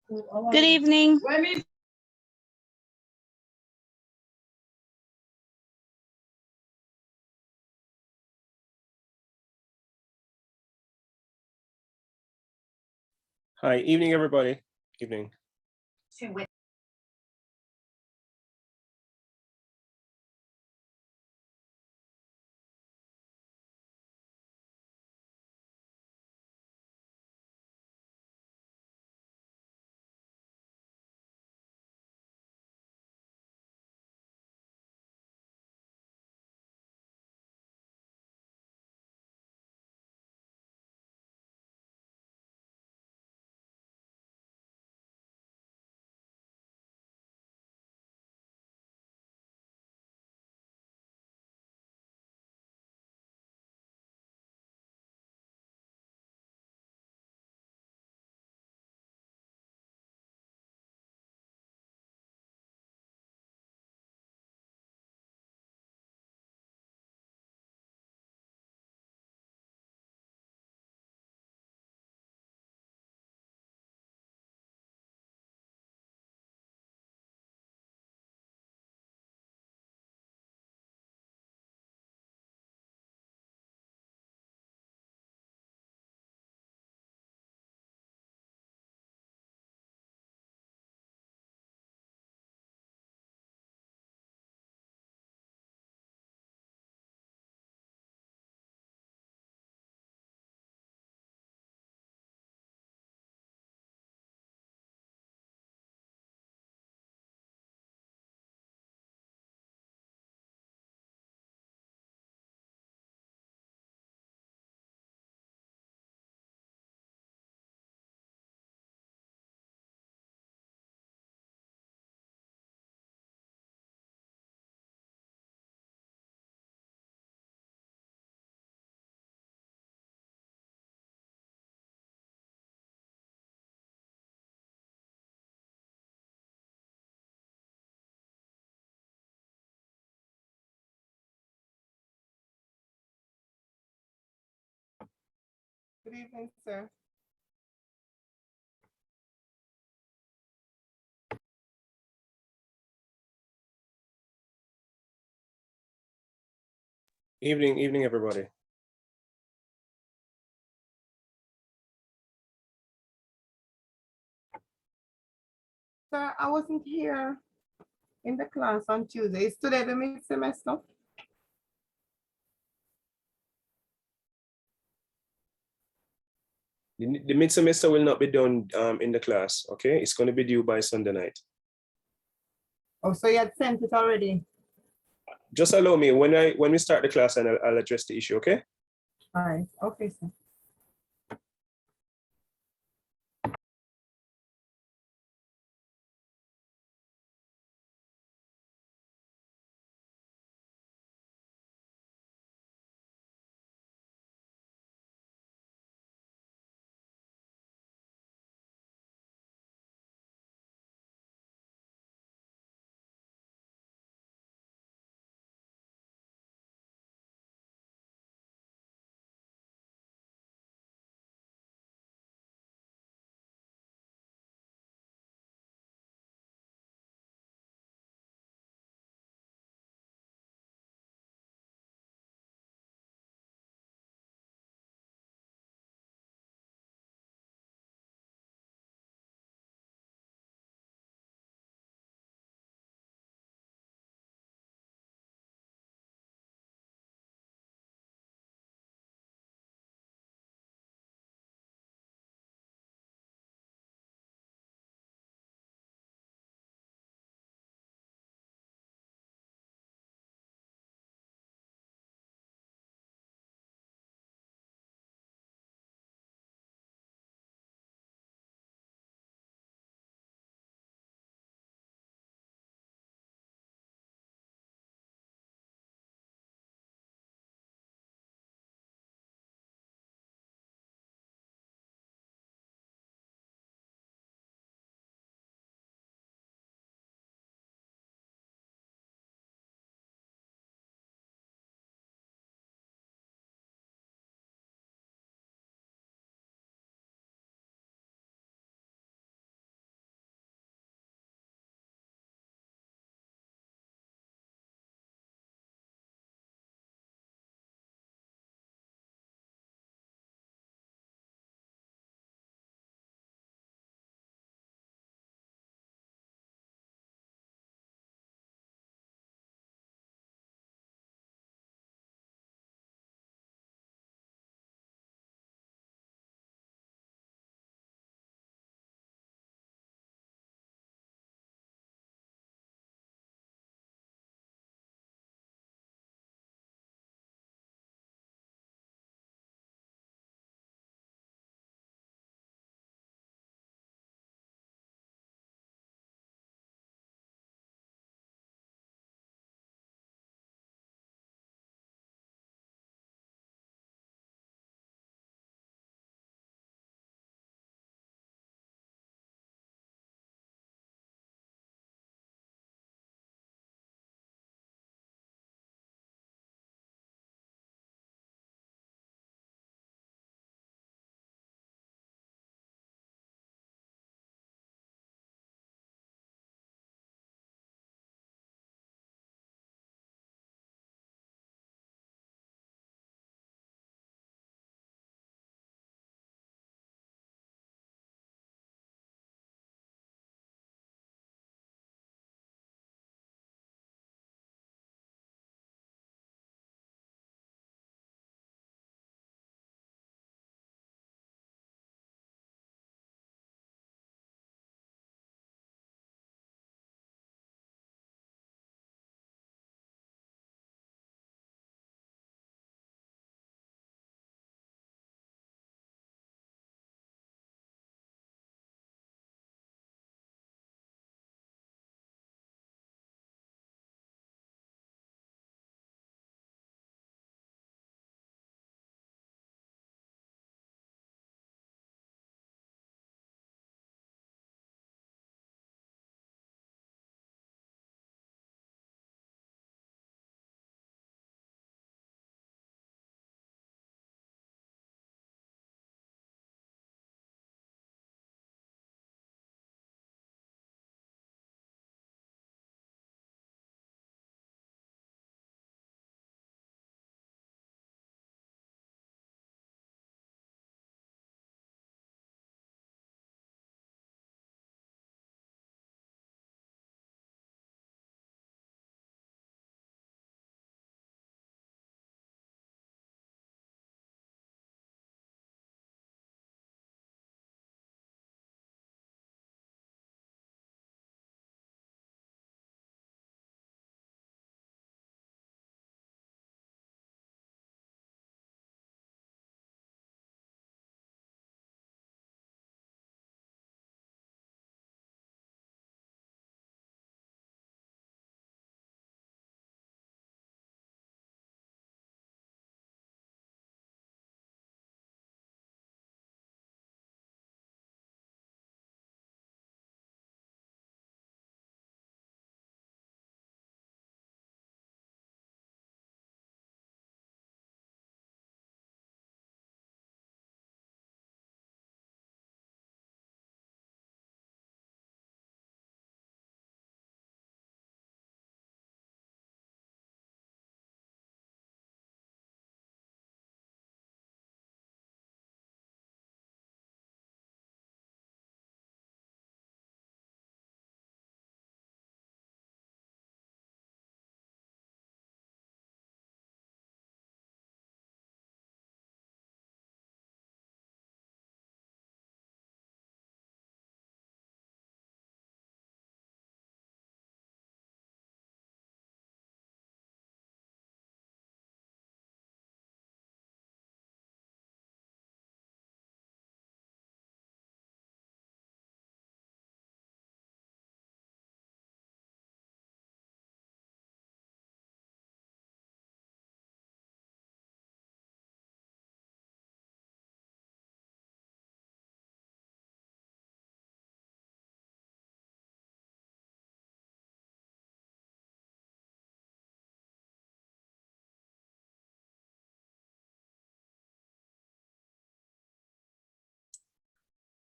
Good evening. Hi, evening, everybody. Evening. Good evening, sir. Evening, everybody. Sir, I wasn't here in the class on Tuesday. Is today the mid-semester? The mid-semester will not be done in the class, okay? It's going to be due by Sunday night. Oh, so you had sent it already? Just allow me, when we start the class, and I'll address the issue, okay? All right, okay, sir.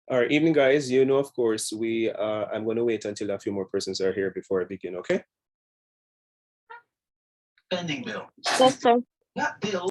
All right, evening, guys. You know, of course, I'm going to wait until a few more persons are here before I begin. Okay. Pending bill. Yes, sir. Not bill.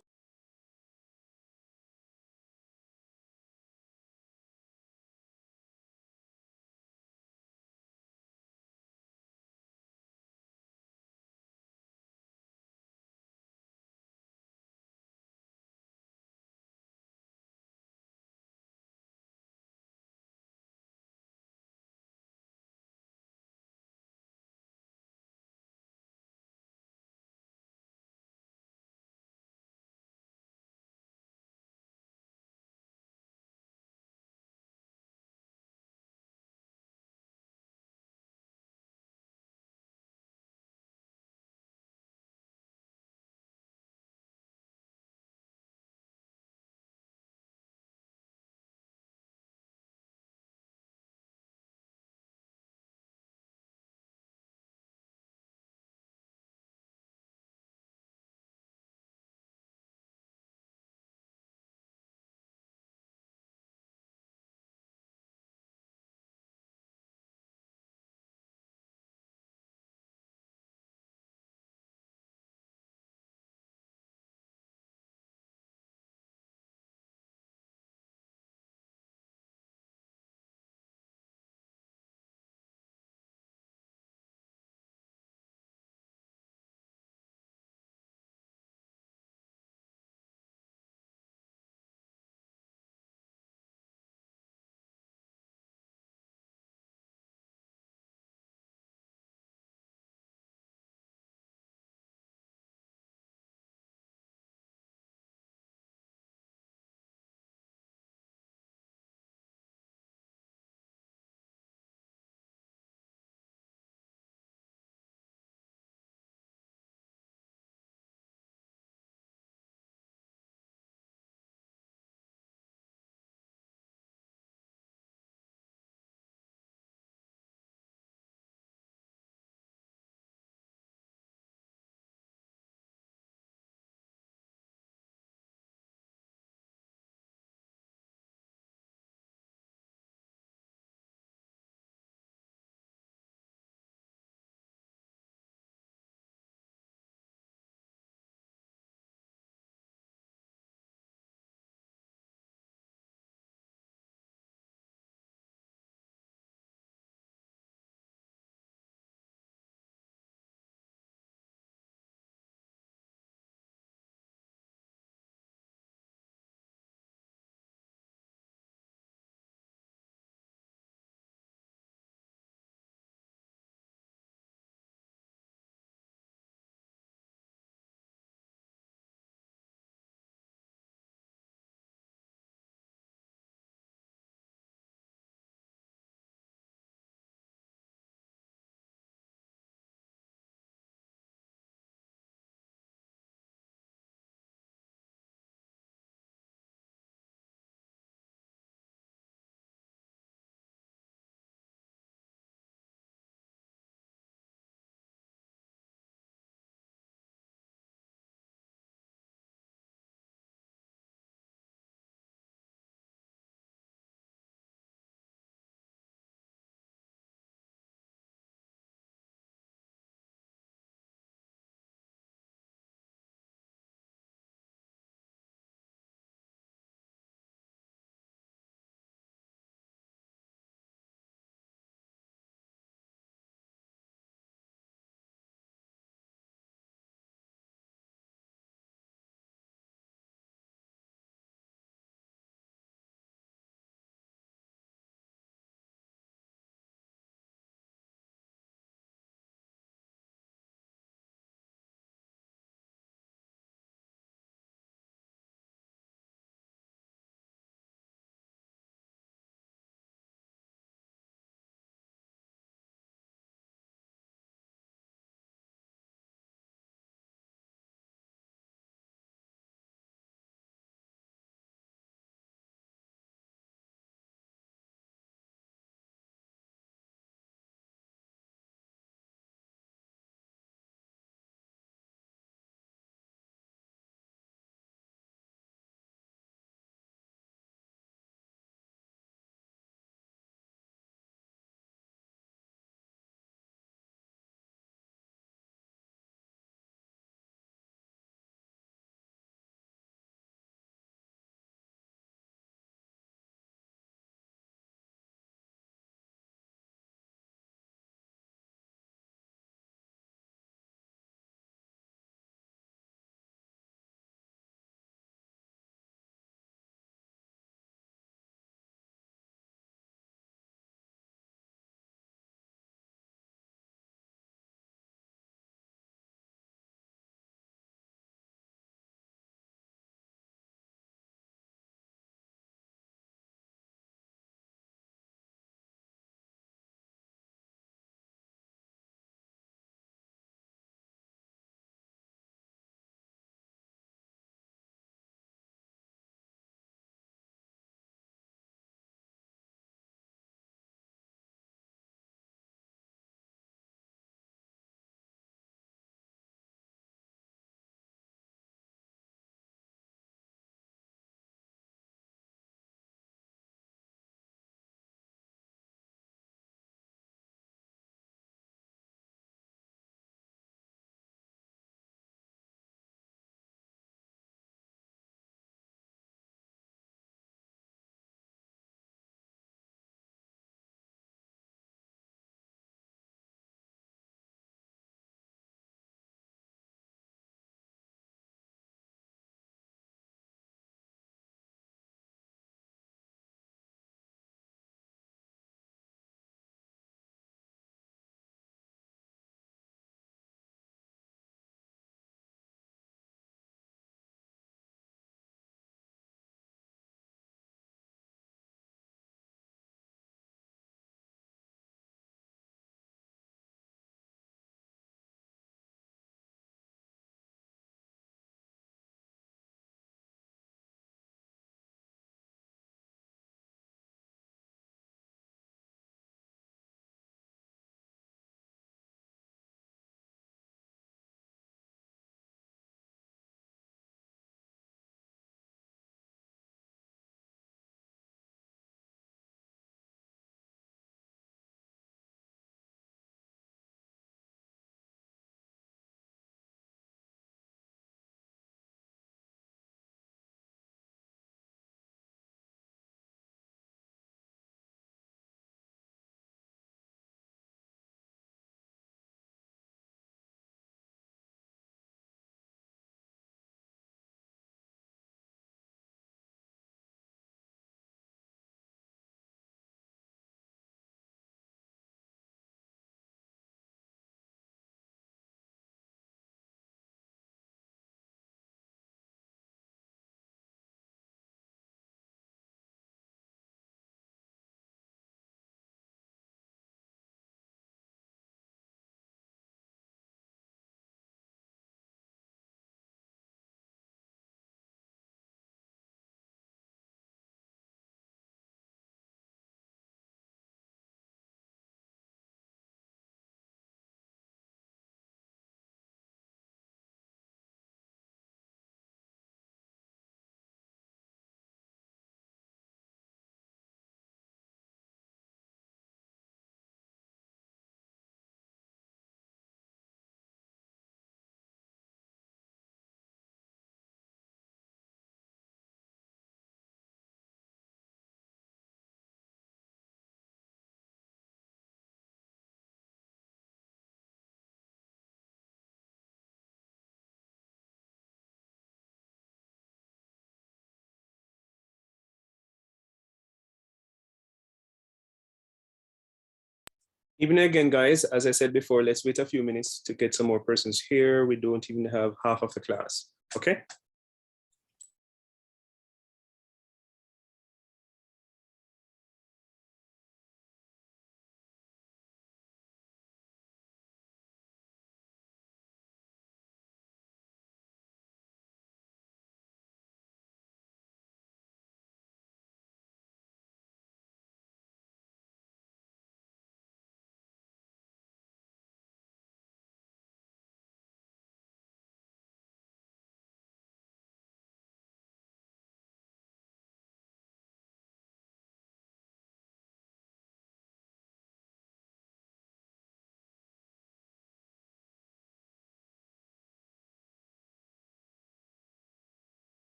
Evening again, guys. As I said before, let's wait a few minutes to get some more persons here. We don't even have half of the class, okay?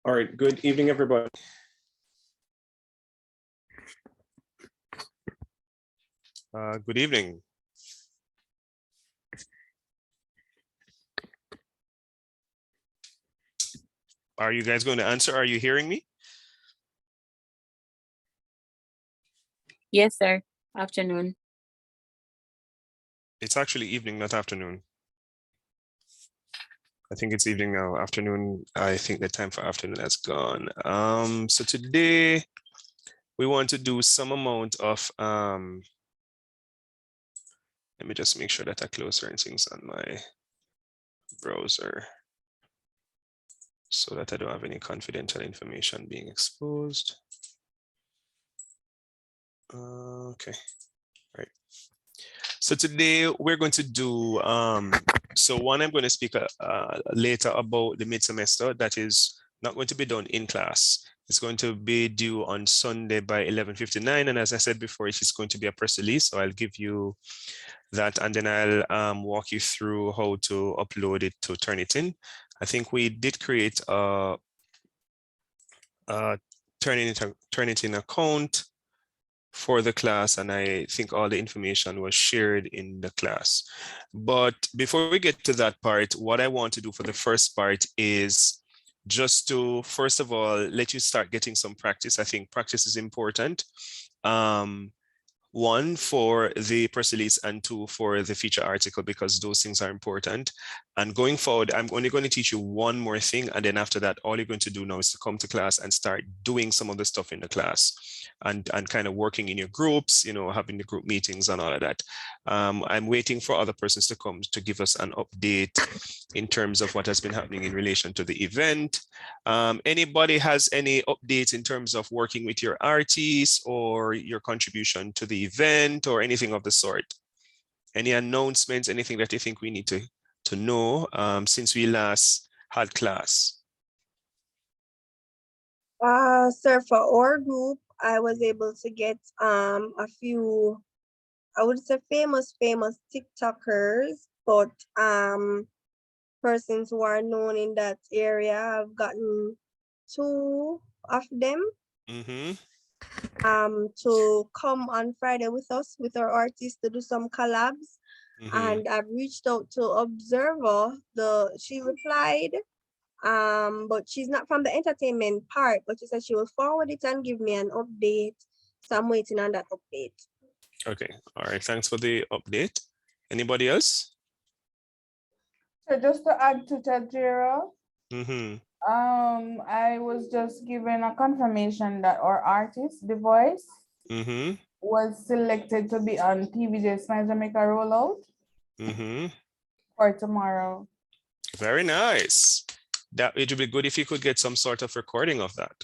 All right, good evening, everybody. Good evening. Are you guys going to answer? Are you hearing me? Yes, sir. Afternoon. It's actually evening, not afternoon. I think it's evening now. Afternoon, I think the time for afternoon has gone. So today we want to do some amount of, let me just make sure that I close certain things on my browser so that I don't have any confidential information being exposed. Okay, right. So today we're going to do, so one, I'm going to speak later about the mid-semester that is not going to be done in class. It's going to be due on Sunday by 11:59. And as I said before, it's going to be a press release. So I'll give you that and then I'll walk you through how to upload it to Turnitin. I think we did create a Turnitin account for the class, and I think all the information was shared in the class. But before we get to that part, what I want to do for the first part is just to, first of all, let you start getting some practice. I think practice is important. One, for the press release, and two, for the feature article, because those things are important. And going forward, I'm only going to teach you one more thing. And then after that, all you're going to do now is to come to class and start doing some of the stuff in the class and kind of working in your groups, you know, having the group meetings and all of that. I'm waiting for other persons to come to give us an update in terms of what has been happening in relation to the event. Anybody has any updates in terms of working with your artists or your contribution to the event or anything of the sort? Any announcements, anything that you think we need to know since we last had class? Sir, for our group, I was able to get a few, I would say famous TikTokers, but persons who are known in that area. I've gotten 2 of them to come on Friday with us, with our artists, to do some collabs. And I've reached out to Observer. She replied, but she's not from the entertainment part, but she said she will forward it and give me an update. So I'm waiting on that update. Okay, all right, thanks for the update. Anybody else? So just to add to Tajira, Mm-hmm. I was just given a confirmation that our artist, The Voice, Mm-hmm. was selected to be on TVJ Smile Jamaica rollout Mm-hmm. for tomorrow. Very nice. That it would be good if you could get some sort of recording of that.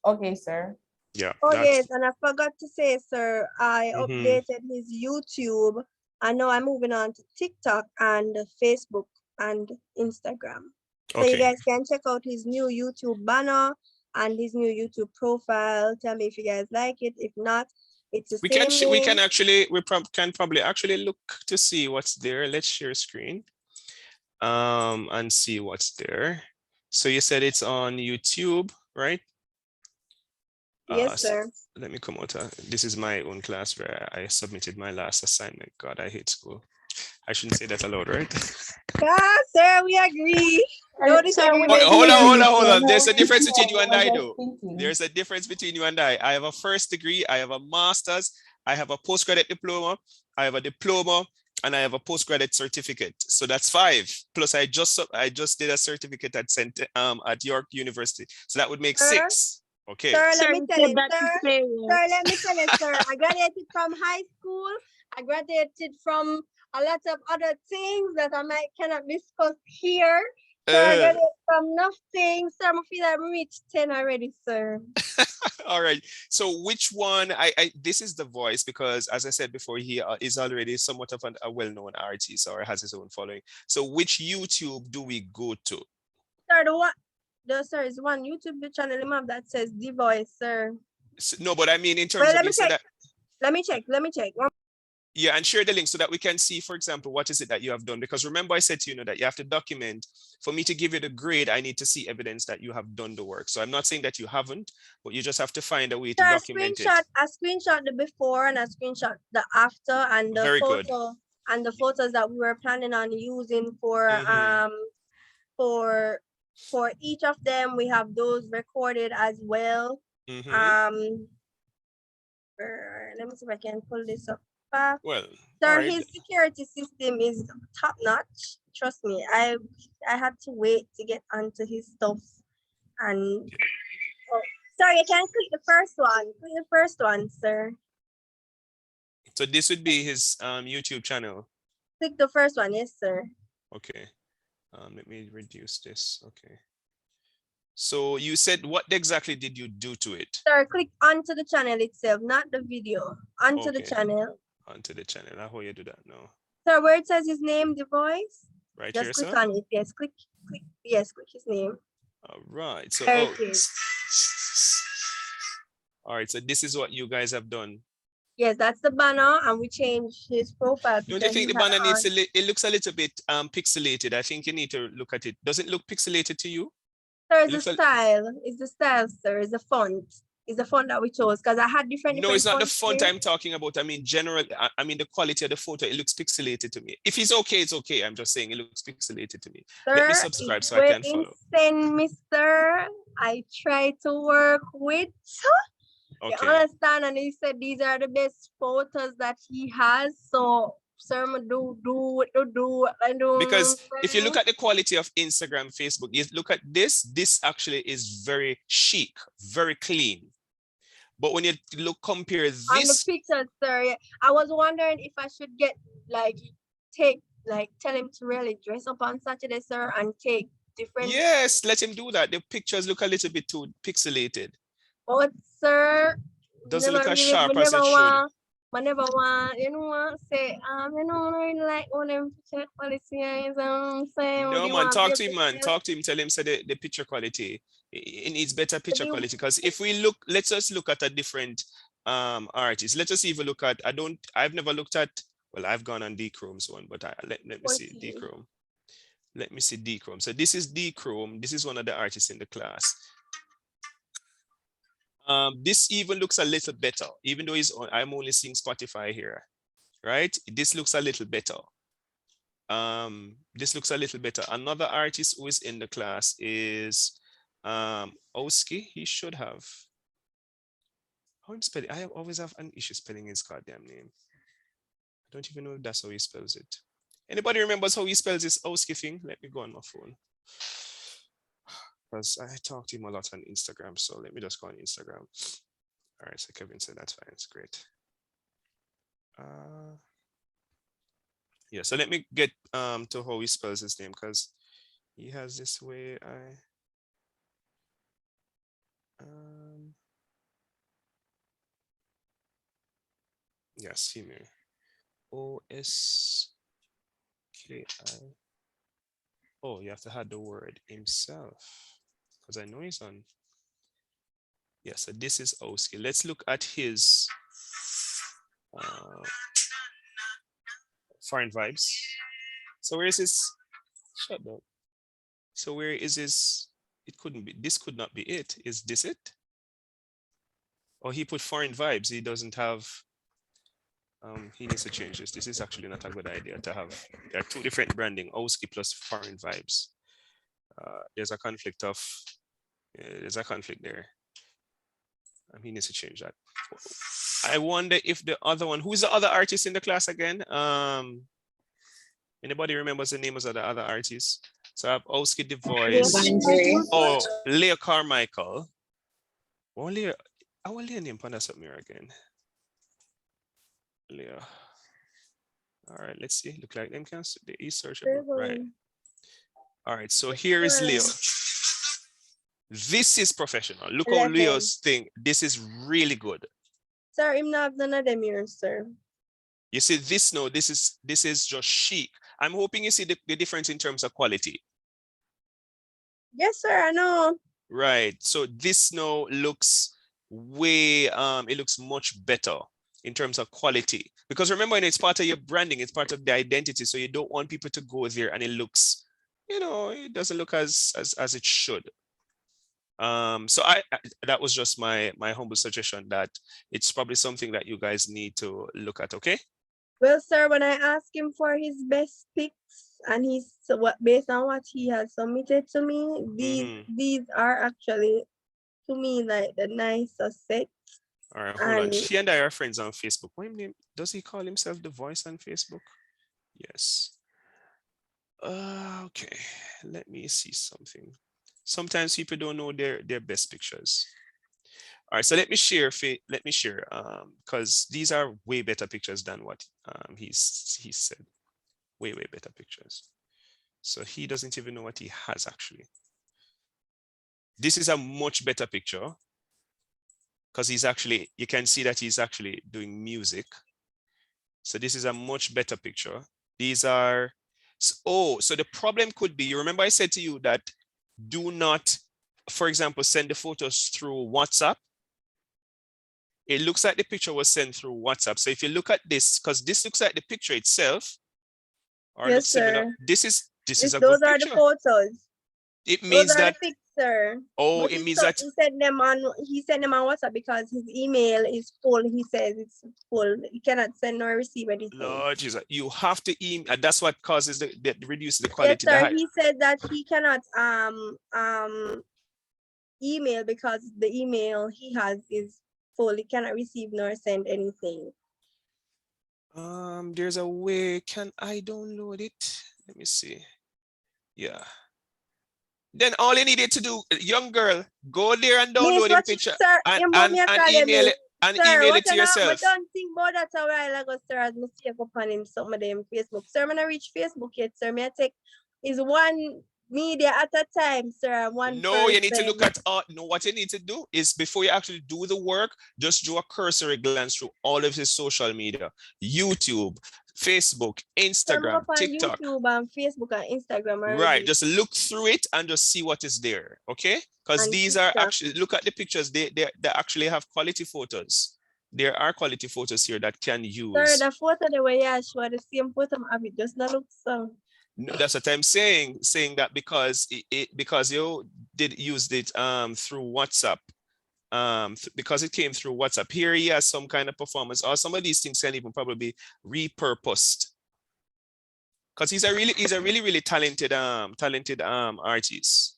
Okay, sir. Yeah. Oh that's- yes, and I forgot to say, sir, I Mhm. updated his YouTube. I know I'm moving on to TikTok and Facebook and Instagram. So you Okay. guys can check out his new YouTube banner and his new YouTube profile. Tell me if you guys like it. If not, it's the We same can we can name. actually can probably actually look to see what's there. Let's share screen. And see what's there. So you said it's on YouTube, right? Yes, sir. Let me come out. This is my own class where I submitted my last assignment. God, I hate school. I shouldn't say that aloud, right? Yeah, sir, we agree. No disagreement. Hold on. There's a difference between you and I, though. There's a difference between you and I. I have a first degree, I have a master's, I have a postgraduate diploma, I have a diploma, and I have a postgraduate certificate. So that's 5. Plus, I just did a certificate at York University. So that would make Sir? 6. Okay. Sir, let me tell you, That is sir. fair. Sir, let me tell you, sir. I graduated from high school. I graduated from a lot of other things that I cannot discuss here. So I graduated from nothing. Sir, I feel I'm reached 10 already, sir. All right. So which one? This is The Voice, because as I said before, he is already somewhat of a well-known artist or has his own following. So which YouTube do we go to? Sir, sir, is one YouTube channel that says The Voice, sir. No, but I mean in terms Well, of let you me said check. that. Let me check. Yeah, and share the link so that we can see, for example, what is it that you have done? Because remember I said to you, that you have to document. For me to give you the grade, I need to see evidence that you have done the work. So I'm not saying that you haven't, but you just have to find a way to Sir, document it. I screenshot the before and I screenshot the after and the Very good. photo and the photos that we were planning on using for Mhm. for each of them. We have those recorded as well. Mhm. Let me see if I can pull this up. Well, Sir, all right. his security system is top notch. Trust me, I had to wait to get onto his stuff. And sorry, I can't click the first one. Click the first one, sir. So this would be his YouTube channel. Click the first one, yes, sir. Okay. Let me reduce this. Okay. So you said, what exactly did you do to it? Sir, click onto the channel itself, not the video. Onto the Okay. channel. Onto the channel. How you do that now? Sir, where it says his name, The Voice, Right just here, click sir? on it. Yes, click his name. All right. So, There it is. all right. So this is what you guys have done. Yes, that's the banner, and we changed his profile. Don't you because think he the had banner needs on- to, it looks a little bit pixelated. I think you need to look at it. Does it look pixelated to you? Sir, It it's looks the a- style. It's the style, sir. It's the font. is the font that we chose, because I had different. No, it's not the fonts font here. I'm talking about. I mean, general. I mean, the quality of the photo. It looks pixelated to me. If it's okay, it's okay. I'm just saying it looks pixelated to me. Let me Sir, subscribe it's so I can where follow. Send, mister. I try to work with. You Okay. understand? And he said these are the best photos that he has. So, sir, do. Because if you look at the quality of Instagram, Facebook, you look at this actually is very chic, very clean. But when you compare on the this, pictures, sir, yeah, I was wondering if I should get tell him to really dress up on Saturday, sir, and take different. yes, let him do that. The pictures look a little bit too pixelated. But sir, Doesn't never look as really, sharp we as never it should. want, I never want, you know, say, you know, I really like one of them picture quality is, say, what do No, you man, want, talk babe, to him, man. Talk to him. Tell him, say the picture quality. It needs better picture you- quality. Because if we look, let's just look at a different artist. Let us even look at, I've never looked at, well, I've gone on D-Chrome's one, but let me see 14. D-Chrome. Let me see D-Chrome. So this is D-Chrome. This is one of the artists in the class. This even looks a little better, even though I'm only seeing Spotify here, right? This looks a little better. This looks a little better. Another artist who is in the class is Oski. He should have. How I'm spelling? I always have an issue spelling his goddamn name. I don't even know if that's how he spells it. Anybody remembers how he spells this Oski thing? Let me go on my phone. Because I talk to him a lot on Instagram, so let me just go on Instagram. All right, so Kevin said that's fine, it's great. Yeah, so let me get to how he spells his name, because he has this way. Yes, he may. O-S-K-I. Oh, you have to have the word himself, because I know he's on. Yeah, so this is Oski. Let's look at his Foreign Vibes. So where is his? Shut up. So where is his? It couldn't be. This could not be it. Is this it? Or he put Foreign Vibes. He doesn't have. He needs to change this. This is actually not a good idea to have. There are two different branding, Oski plus Foreign Vibes. There's a conflict of. There's a conflict there. He needs to change that. I wonder if the other one, who's the other artist in the class again? Anybody remembers the names of the other artists? So I have Oski the Voice. Oh, Leah Carmichael. Oh, Leah, I will Leah name Panda Submira again. Leah. All right, let's see. Look like them can the e-search, right? All right, so here is Leo. This is professional. Look how Leo's thing. This is really good. Sir, I'm not none of them here, sir. You see this now, this is just chic. I'm hoping you see the difference in terms of quality. Yes, sir, I know. Right. So this now looks way it looks much better in terms of quality. Because remember, it's part of your branding, it's part of the identity. So you don't want people to go there and it looks, you know, it doesn't look as it should. So that was just my humble suggestion that it's probably something that you guys need to look at. Okay. Well, sir, when I asked him for his best picks and based on what he has submitted to me, these are actually to me like the nicest set. All right, hold on. He and I are friends on Facebook. What name? Does he call himself The Voice on Facebook? Yes. Okay, let me see something. Sometimes people don't know their best pictures. All right, so let me share because these are way better pictures than what he said. Way better pictures. So he doesn't even know what he has actually. This is a much better picture because you can see that he's actually doing music. So this is a much better picture. These are, so the problem could be, you remember I said to you that do not, for example, send the photos through WhatsApp. It looks like the picture was sent through WhatsApp. So if you look at this, because this looks like the picture itself, or yes, looks similar, sir. This is a those good are picture. the photos. It means that sir. Oh, But it he means so that he sent them on WhatsApp because his email is full. He says it's full. He cannot send nor receive anything. Lord Jesus, you have to email, and that's what causes the reduce the Yes, quality. sir. He said that he cannot email because the email he has is full. He cannot receive nor send anything. There's a way. Can I download it? Let me see. Yeah. Then all you needed to do, young girl, go there and Miss, download him what picture sir? and, Him and, me a and call him, email miss. it and Sir, email what it to you know, yourself. but don't think about that a while ago, sir, as me take upon him some of them Facebook. Sir, me not reach Facebook yet, sir. Me I take is one media at a time, sir. One No, you need to person. look at no, what you need to do is before you actually do the work, just do a cursory glance through all of his social media, YouTube, Facebook, Sir, me Instagram, up on TikTok. YouTube and Facebook and Instagram already. Right, just look through it and just see what is there, okay? Because And these are TikTok. actually, look at the pictures, they actually have quality photos. There are quality photos here that can Sir, use. the photo the way you show the same photo of it just not look so. No, that's what I'm saying that because because you did use it through WhatsApp, because it came through WhatsApp. Here he has some kind of performance, or some of these things can even probably be repurposed. Because he's a really talented artist.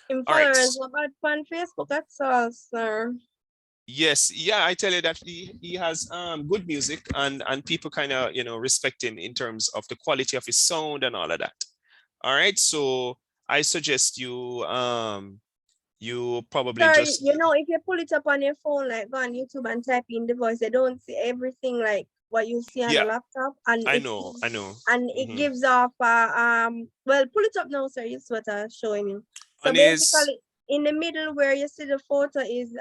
In All right. followers about on Facebook, that's all, sir. Yes, yeah, I tell you that he has good music and people kind of respect him in terms of the quality of his sound and all of that. All right, so I suggest you you probably Sir, just you know, if you pull it up on your phone, like go on YouTube and type in the voice, they don't see everything like what you see on Yeah, the laptop. And I know. And it Mhm. gives off well, pull it up now, sir. It's what I'm showing you. So And is basically in the middle where you see the photo is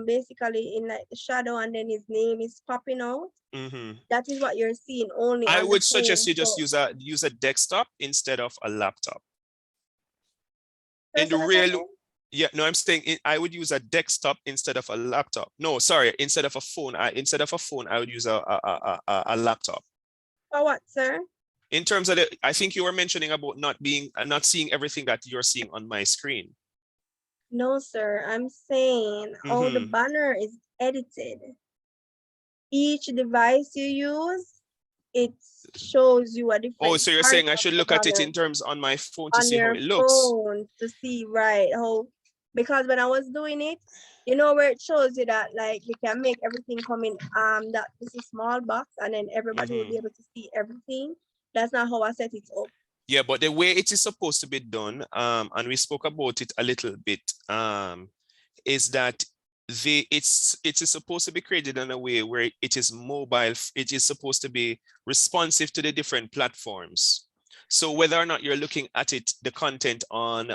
basically in like the shadow and then his name is popping out. mhm. That is what you're seeing only I on would the suggest phone. you just So, use a desktop instead of a laptop. sir, In the say that real again? Yeah, no, I'm saying I would use a desktop instead of a laptop. No, sorry, instead of a phone. I would use a laptop. For what, sir? In terms of I think you were mentioning about not seeing everything that you're seeing on my screen. No, sir. I'm saying how the Mhm. banner is edited. Each device you use, it shows you a different Oh, so you're part saying I of should the look at it banner in terms on my phone to on see how your it looks. phone to see right how, because when I was doing it, you know where it shows you that like you can make everything come in that this is small box and then everybody will be able to see everything. That's not how I set it up. Yeah, but the way it is supposed to be done, and we spoke about it a little bit, is that it is supposed to be created in a way where it is mobile. It is supposed to be responsive to the different platforms. So whether or not you're looking at it, the content on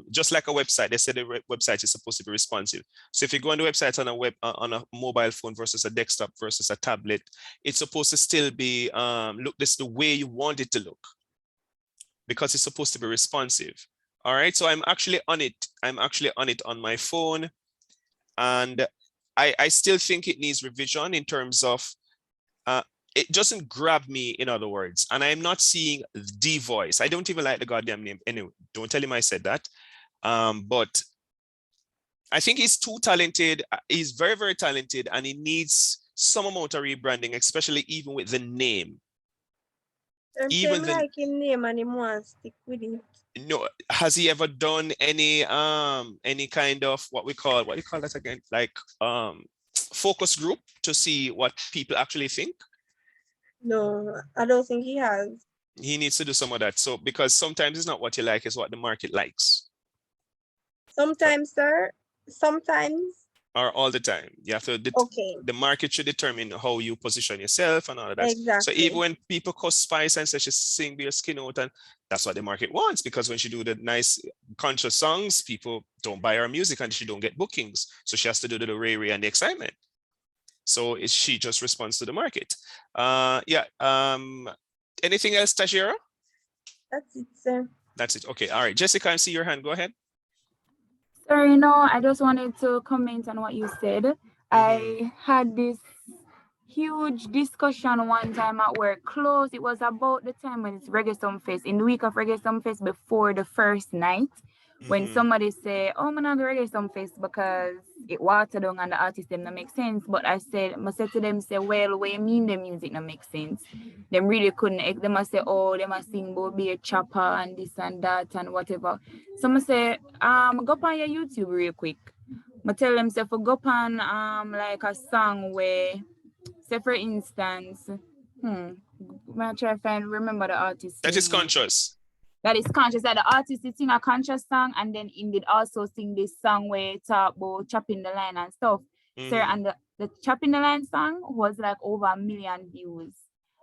just like a website, they said the website is supposed to be responsive. So if you go on the website on a mobile phone versus a desktop versus a tablet, it's supposed to still be look this the way you want it to look, because it's supposed to be responsive. All right, so I'm actually on it. On my phone, and I still think it needs revision in terms of it doesn't grab me, in other words, and I'm not seeing the voice. I don't even like the goddamn name. Anyway, don't tell him I said that. But I think he's too talented. He's very, very talented, and he needs some amount of rebranding, especially even with the name. Even like him name and him wants stick with it. No, has he ever done any kind of what do you call that again? Like focus group to see what people actually think? No, I don't think he has. He needs to do some of that. So because sometimes it's not what you like, it's what the market likes. Sometimes, sir. Sometimes. Or all the time. You have to okay. The market should determine how you position yourself and all of that. Exactly. So even when people call Spice and say she sing their skin out, and that's what the market wants, because when she do the nice conscious songs, people don't buy her music and she don't get bookings. So she has to do the Ray and the excitement. So she just responds to the market. Yeah. Anything else, Tajira? That's it, sir. That's it. Okay. All right. Jessica, I see your hand. Go ahead. Sorry, no, I just wanted to comment on what you said. I had this huge discussion one time at work. Close. It was about the time when it's Reggae Sumfest, in the week of Reggae Sumfest before the first night. When Mhm. somebody say, "Oh, I'm not gonna release some face because it watered down and the artist them not make sense," but I said to them say, "Well, what you mean the music not make sense?" Them really couldn't. Them must say, "Oh, they must sing about be a chopper and this and that and whatever." Some say, go up on your YouTube real quick. I tell them say for go up on like a song where, say for instance, I'm try to remember the artist That is name. conscious. That is conscious, that the artist did sing a conscious song and then he did also sing this song where it talk about chopping the line and stuff. So Mhm. and the chopping the line song was like over 1 million views.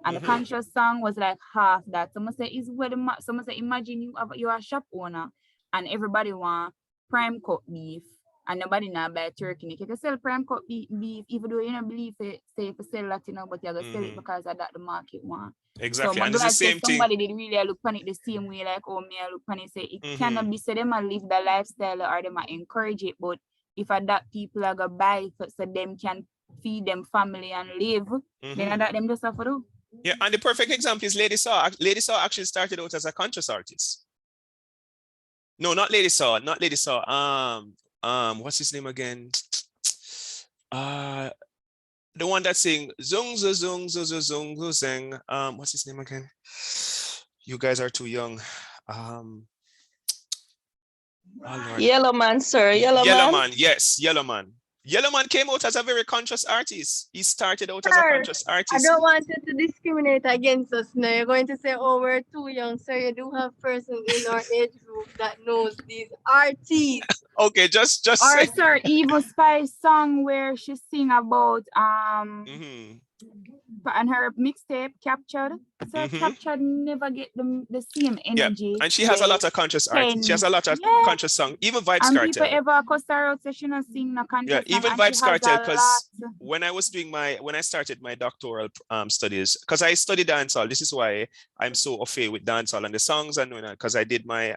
And the Mhm. conscious song was like half that. Someone say is where someone say imagine you're a shop owner and everybody want prime cut beef and nobody now buy turkey. You can sell prime cut beef even though you don't believe it, say if you sell that, but you're gonna sell it Mhm. because of that the market want. So Exactly. I'm And it's the glad say same thing. somebody did really look on it the same way like oh me I look on it say it Mhm. cannot be say them and live the lifestyle or them encourage it, but if I that people are gonna buy it so them can feed them family and live, then Mhm. that them just have to do. Yeah, and the perfect example is Lady Saw. Lady Saw actually started out as a conscious artist. No, not Lady Saw, not Lady Saw. What's his name again? The one that sing zung zung zung zung zung zung zung. What's his name again? You guys are too young. Oh Lord. Yellow Man, sir. Yellow Man. Yellowman, yes, Yellowman. Yellowman came out as a very conscious artist. He started out as a Sir, conscious I artist. don't want you to discriminate against us now. You're going to say, oh, we're too young. Sir, you do have persons in our age group that knows these artists. Okay, just Or say. sir, Evil Spice song where she sing about Mhm, and her mixtape Captured. So mhm. Captured never get the same Yeah, energy and she has a where lot of conscious artists. She has 10, a lot of yeah. conscious song. Even Vibes And people Cartel. ever cuss her out say she not sing no Yeah, conscious song even and she Vibes has Cartel, a because lot. when I started my doctoral studies, because I studied dancehall. This is why I'm so au fait with dancehall and the songs and because I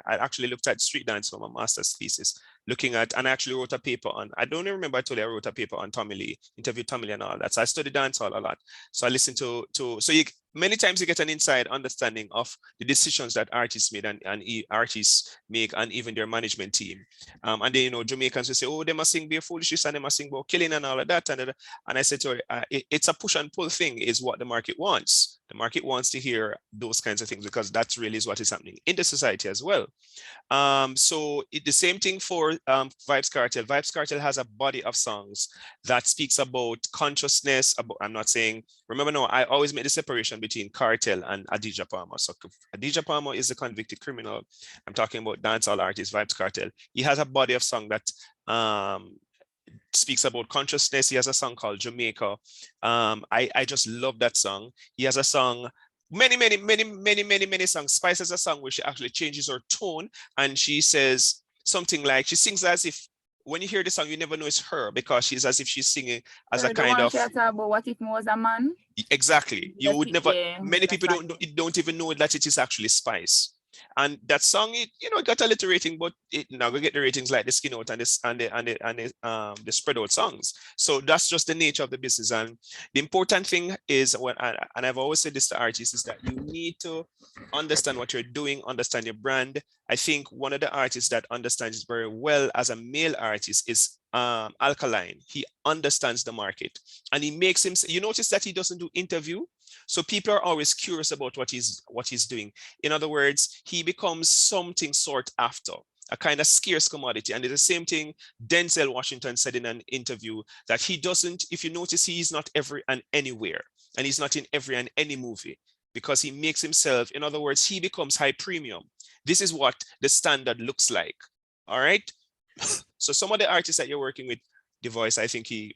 actually looked at street dance for my master's thesis, looking at, and I actually wrote a paper on, I don't even remember, I told you I wrote a paper on Tommy Lee, interviewed Tommy Lee and all that. So I studied dancehall a lot. So I listened to so many times you get an inside understanding of the decisions that artists made and artists make, and even their management team. And then, Jamaicans will say, oh, they must sing Be Foolishness and they must sing about killing and all of that. And I said to her, it's a push and pull thing, is what the market wants. The market wants to hear those kinds of things because that's really is what is happening in the society as well. So the same thing for Vibes Cartel. Vibes Cartel has a body of songs that speaks about consciousness. I'm not saying, remember now, I always make the separation between Cartel and Adidja Palmer. So Adidja Palmer is a convicted criminal. I'm talking about dancehall artist, Vibes Cartel. He has a body of song that speaks about consciousness. He has a song called Jamaica. I just love that song. He has a song, many songs. Spice has a song where she actually changes her tone and she says something like, she sings as if when you hear the song, you never know it's her because she's as if she's singing as a The kind one of, she talk about what if me was a man? exactly. You would never, Yeah, many people that's don't even know that it is actually Spice. And that song, it got a little rating, but it now we get the ratings like the Skin Out and the Spread Out songs. So that's just the nature of the business. And the important thing is, and I've always said this to artists, is that you need to understand what you're doing, understand your brand. I think one of the artists that understands it very well as a male artist is Alkaline. He understands the market and he makes him, you notice that he doesn't do interview. So people are always curious about what he's doing. In other words, he becomes something sought after, a kind of scarce commodity. And it's the same thing Denzel Washington said in an interview, that he doesn't, if you notice, he is not every and anywhere, and he's not in every and any movie, because he makes himself, in other words, he becomes high premium. This is what the standard looks like. All right. So some of the artists that you're working with, The Voice, I think he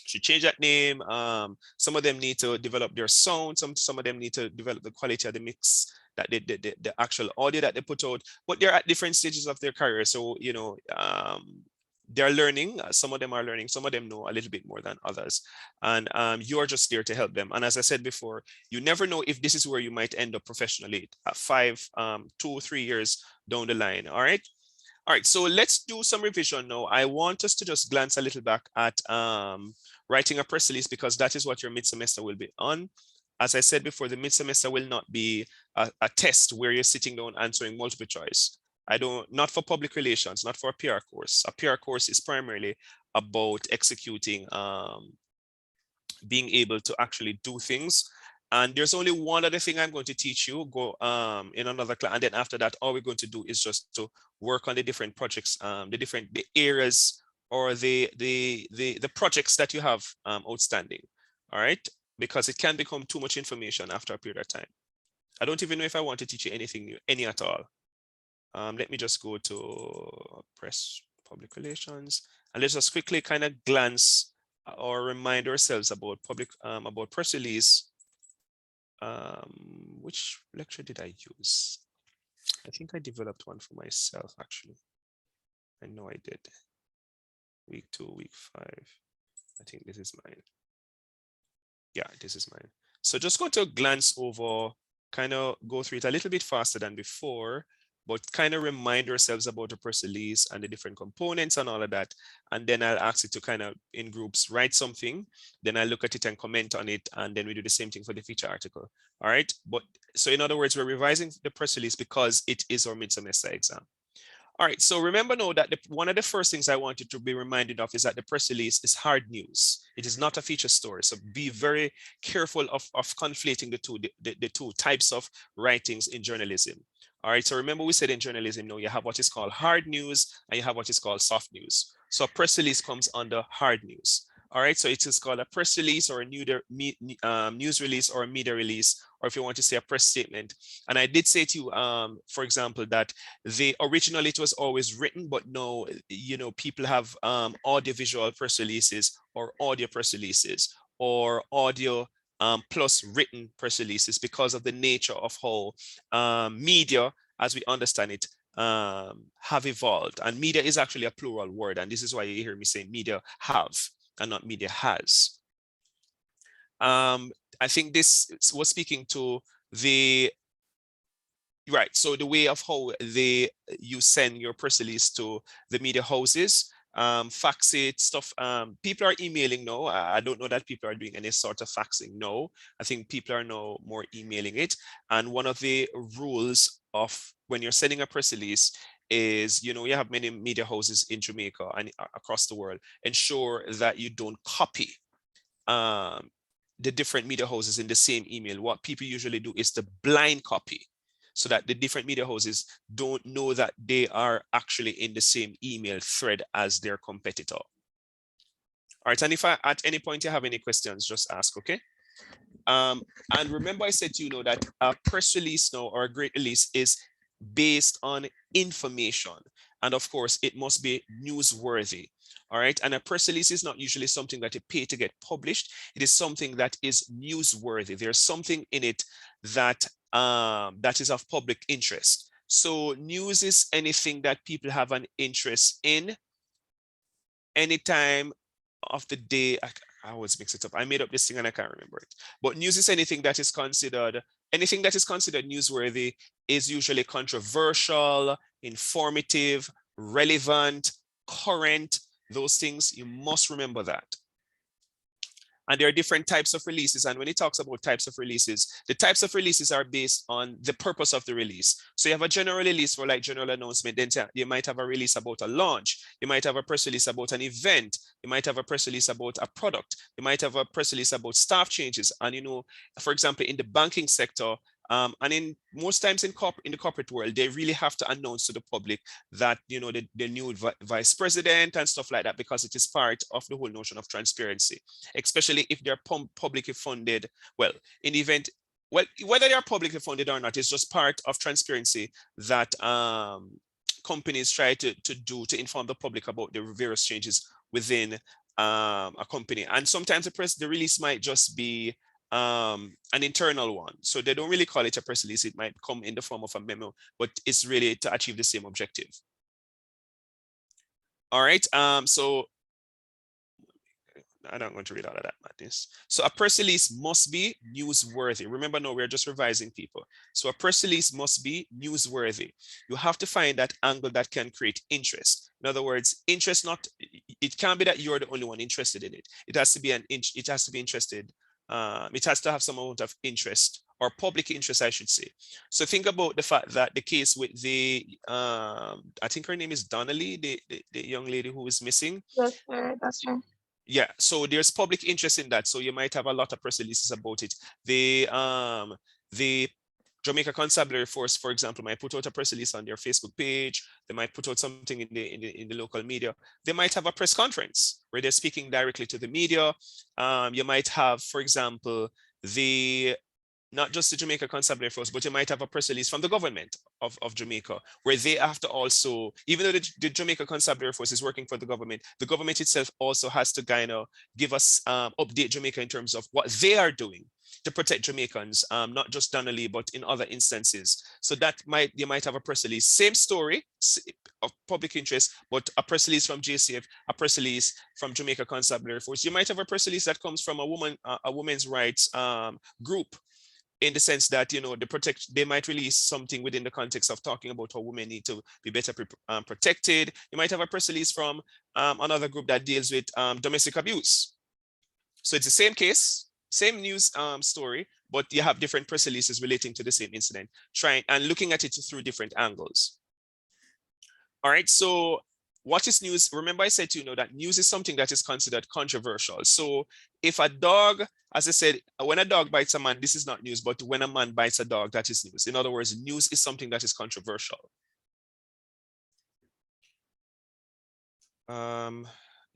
should change that name. Some of them need to develop their sound. Some of them need to develop the quality of the mix, that the actual audio that they put out. But they're at different stages of their career, so they're learning. Some of them are learning. Some of them know a little bit more than others, and you're just there to help them. And as I said before, you never know if this is where you might end up professionally at 2 3 years down the line. All right. All right, so let's do some revision now. I want us to just glance a little back at writing a press release, because that is what your mid-semester will be on. As I said before, the mid-semester will not be a test where you're sitting down answering multiple choice. not for public relations, not for a PR course. A PR course is primarily about executing, being able to actually do things. And there's only one other thing I'm going to teach you, in another class. And then after that, all we're going to do is just to work on the different projects, the areas or the projects that you have outstanding. All right, because it can become too much information after a period of time. I don't even know if I want to teach you anything new, any at all. Let me just go to press public relations, and let's just quickly kind of glance or remind ourselves about about press release. Which lecture did I use? I think I developed one for myself, actually. I know I did. Week 2, week 5. I think this is mine. Yeah, this is mine. So just going to glance over, kind of go through it a little bit faster than before, but kind of remind ourselves about the press release and the different components and all of that. And then I'll ask you to kind of, in groups, write something. Then I look at it and comment on it. And then we do the same thing for the feature article. All right. But so in other words, we're revising the press release because it is our mid-semester exam. All right. So remember now that one of the first things I want you to be reminded of is that the press release is hard news. It is not a feature story. So be very careful of conflating the two types of writings in journalism. All right, so remember we said in journalism, you have what is called hard news and you have what is called soft news. So a press release comes under hard news. All right, so it is called a press release or a news release or a media release, or if you want to say a press statement. And I did say to you, for example, that originally it was always written, but now, people have audiovisual press releases or audio press releases or audio plus written press releases because of the nature of how media, as we understand it, have evolved. And media is actually a plural word. And this is why you hear me say media have and not media has. I think this was speaking to right. So the way of how you send your press release to the media houses, fax it, stuff. People are emailing now. I don't know that people are doing any sort of faxing. No, I think people are now more emailing it. And one of the rules of when you're sending a press release is, you have many media houses in Jamaica and across the world. Ensure that you don't copy the different media houses in the same email. What people usually do is to blind copy, so that the different media houses don't know that they are actually in the same email thread as their competitor. All right, and if at any point you have any questions, just ask, okay? And remember I said to you that a press release now or a great release is based on information. And of course, it must be newsworthy. All right, and a press release is not usually something that you pay to get published. It is something that is newsworthy. There's something in it that that is of public interest. So news is anything that people have an interest in any time of the day. I always mix it up. I made up this thing and I can't remember it. But news is anything that is considered newsworthy is usually controversial, informative, relevant, current. Those things, you must remember that. And there are different types of releases. And when it talks about types of releases, the types of releases are based on the purpose of the release. So you have a general release for like general announcement. Then you might have a release about a launch. You might have a press release about an event. You might have a press release about a product. You might have a press release about staff changes. And, for example, in the banking sector, and in most times in the corporate world, they really have to announce to the public that, the new vice president and stuff like that, because it is part of the whole notion of transparency, especially if they're publicly funded. Well, in the event, whether they are publicly funded or not, it's just part of transparency that companies try to do to inform the public about the various changes within a company. And sometimes the release might just be an internal one. So they don't really call it a press release. It might come in the form of a memo, but it's really to achieve the same objective. All right. So I'm not going to read all of that, Matthias. So a press release must be newsworthy. Remember, now we're just revising people. So a press release must be newsworthy. You have to find that angle that can create interest. In other words, interest it can't be that you're the only one interested in it. It has to be interested. It has to have some amount of interest or public interest, I should say. So think about the fact that the case with the, I think her name is Donnelly, the young lady who is missing. Yes, sir. That's her. Yeah, so there's public interest in that. So you might have a lot of press releases about it. The Jamaica Constabulary Force, for example, might put out a press release on their Facebook page. They might put out something in the local media. They might have a press conference where they're speaking directly to the media. You might have, for example, not just the Jamaica Constabulary Force, but you might have a press release from the government of Jamaica, where they have to also, even though the Jamaica Constabulary Force is working for the government itself also has to kind of give us, update Jamaica in terms of what they are doing to protect Jamaicans, not just Donnelly, but in other instances. So you might have a press release, same story of public interest, but a press release from JCF, a press release from Jamaica Constabulary Force. You might have a press release that comes from a women's rights group, in the sense that, you know, they might release something within the context of talking about how women need to be better protected. You might have a press release from another group that deals with domestic abuse. So it's the same case, same news story, but you have different press releases relating to the same incident, trying and looking at it through different angles. All right, so what is news? Remember I said to you know that news is something that is considered controversial. So if a dog, as I said, when a dog bites a man, this is not news, but when a man bites a dog, that is news. In other words, news is something that is controversial.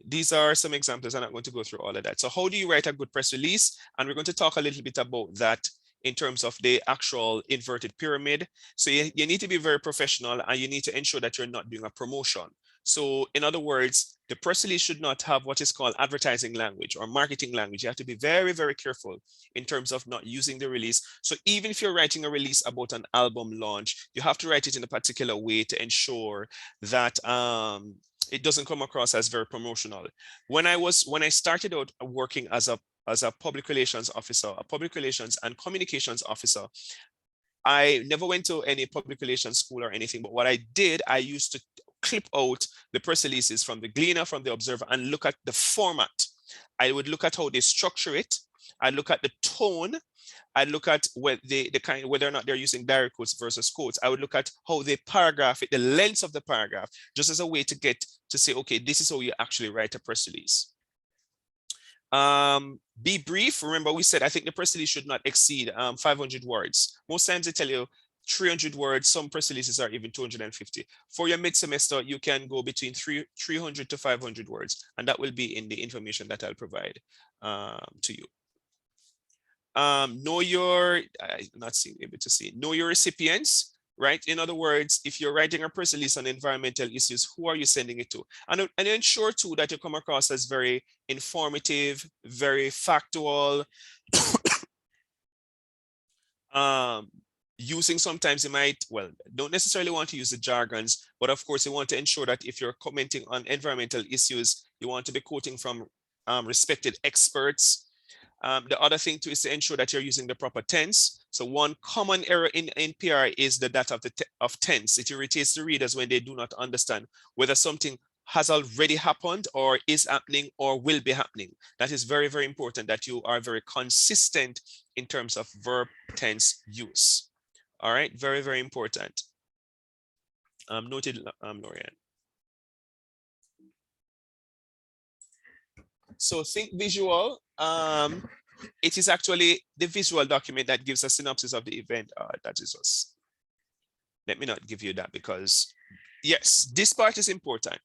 These are some examples. I'm not going to go through all of that. So how do you write a good press release? And we're going to talk a little bit about that in terms of the actual inverted pyramid. So you need to be very professional, and you need to ensure that you're not doing a promotion. So in other words, the press release should not have what is called advertising language or marketing language. You have to be very, very careful in terms of not using the release. So even if you're writing a release about an album launch, you have to write it in a particular way to ensure that it doesn't come across as very promotional. When I started out working as a public relations officer, a public relations and communications officer, I never went to any public relations school or anything, but what I did, I used to clip out the press releases from the Gleaner, from the Observer, and look at the format. I would look at how they structure it. I look at the tone. I look at whether or not they're using direct quotes versus quotes. I would look at how they paragraph it, the length of the paragraph, just as a way to get to say, okay, this is how you actually write a press release. Be brief. Remember, we said I think the press release should not exceed 500 words. Most times they tell you 300 words. Some press releases are even 250. For your mid-semester, you can go between 300 to 500 words, and that will be in the information that I'll provide to you. Know your recipients, right? In other words, if you're writing a press release on environmental issues, who are you sending it to? And ensure too that you come across as very informative, very factual. Using sometimes you might, well, don't necessarily want to use the jargons, but of course you want to ensure that if you're commenting on environmental issues, you want to be quoting from respected experts. The other thing too is to ensure that you're using the proper tense. So one common error in PR is the data of tense. It irritates the readers when they do not understand whether something has already happened or is happening or will be happening. That is very, very important that you are very consistent in terms of verb tense use. All right, very, very important. Noted, Lorian. So think visual. It is actually the visual document that gives a synopsis of the event. That is us. Let me not give you that because, yes, this part is important.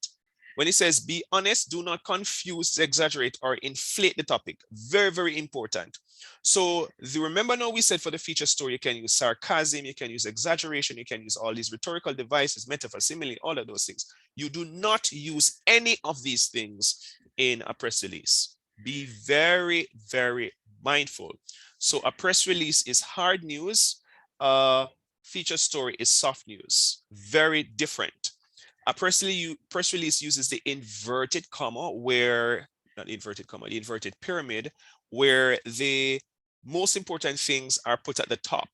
When it says be honest, do not confuse, exaggerate, or inflate the topic. Very, very important. So remember now we said for the feature story, you can use sarcasm, you can use exaggeration, you can use all these rhetorical devices, metaphor, simile, all of those things. You do not use any of these things in a press release. Be very, very mindful. So a press release is hard news. A feature story is soft news. Very different. A press release uses the inverted comma where, not the inverted comma, the inverted pyramid, where the most important things are put at the top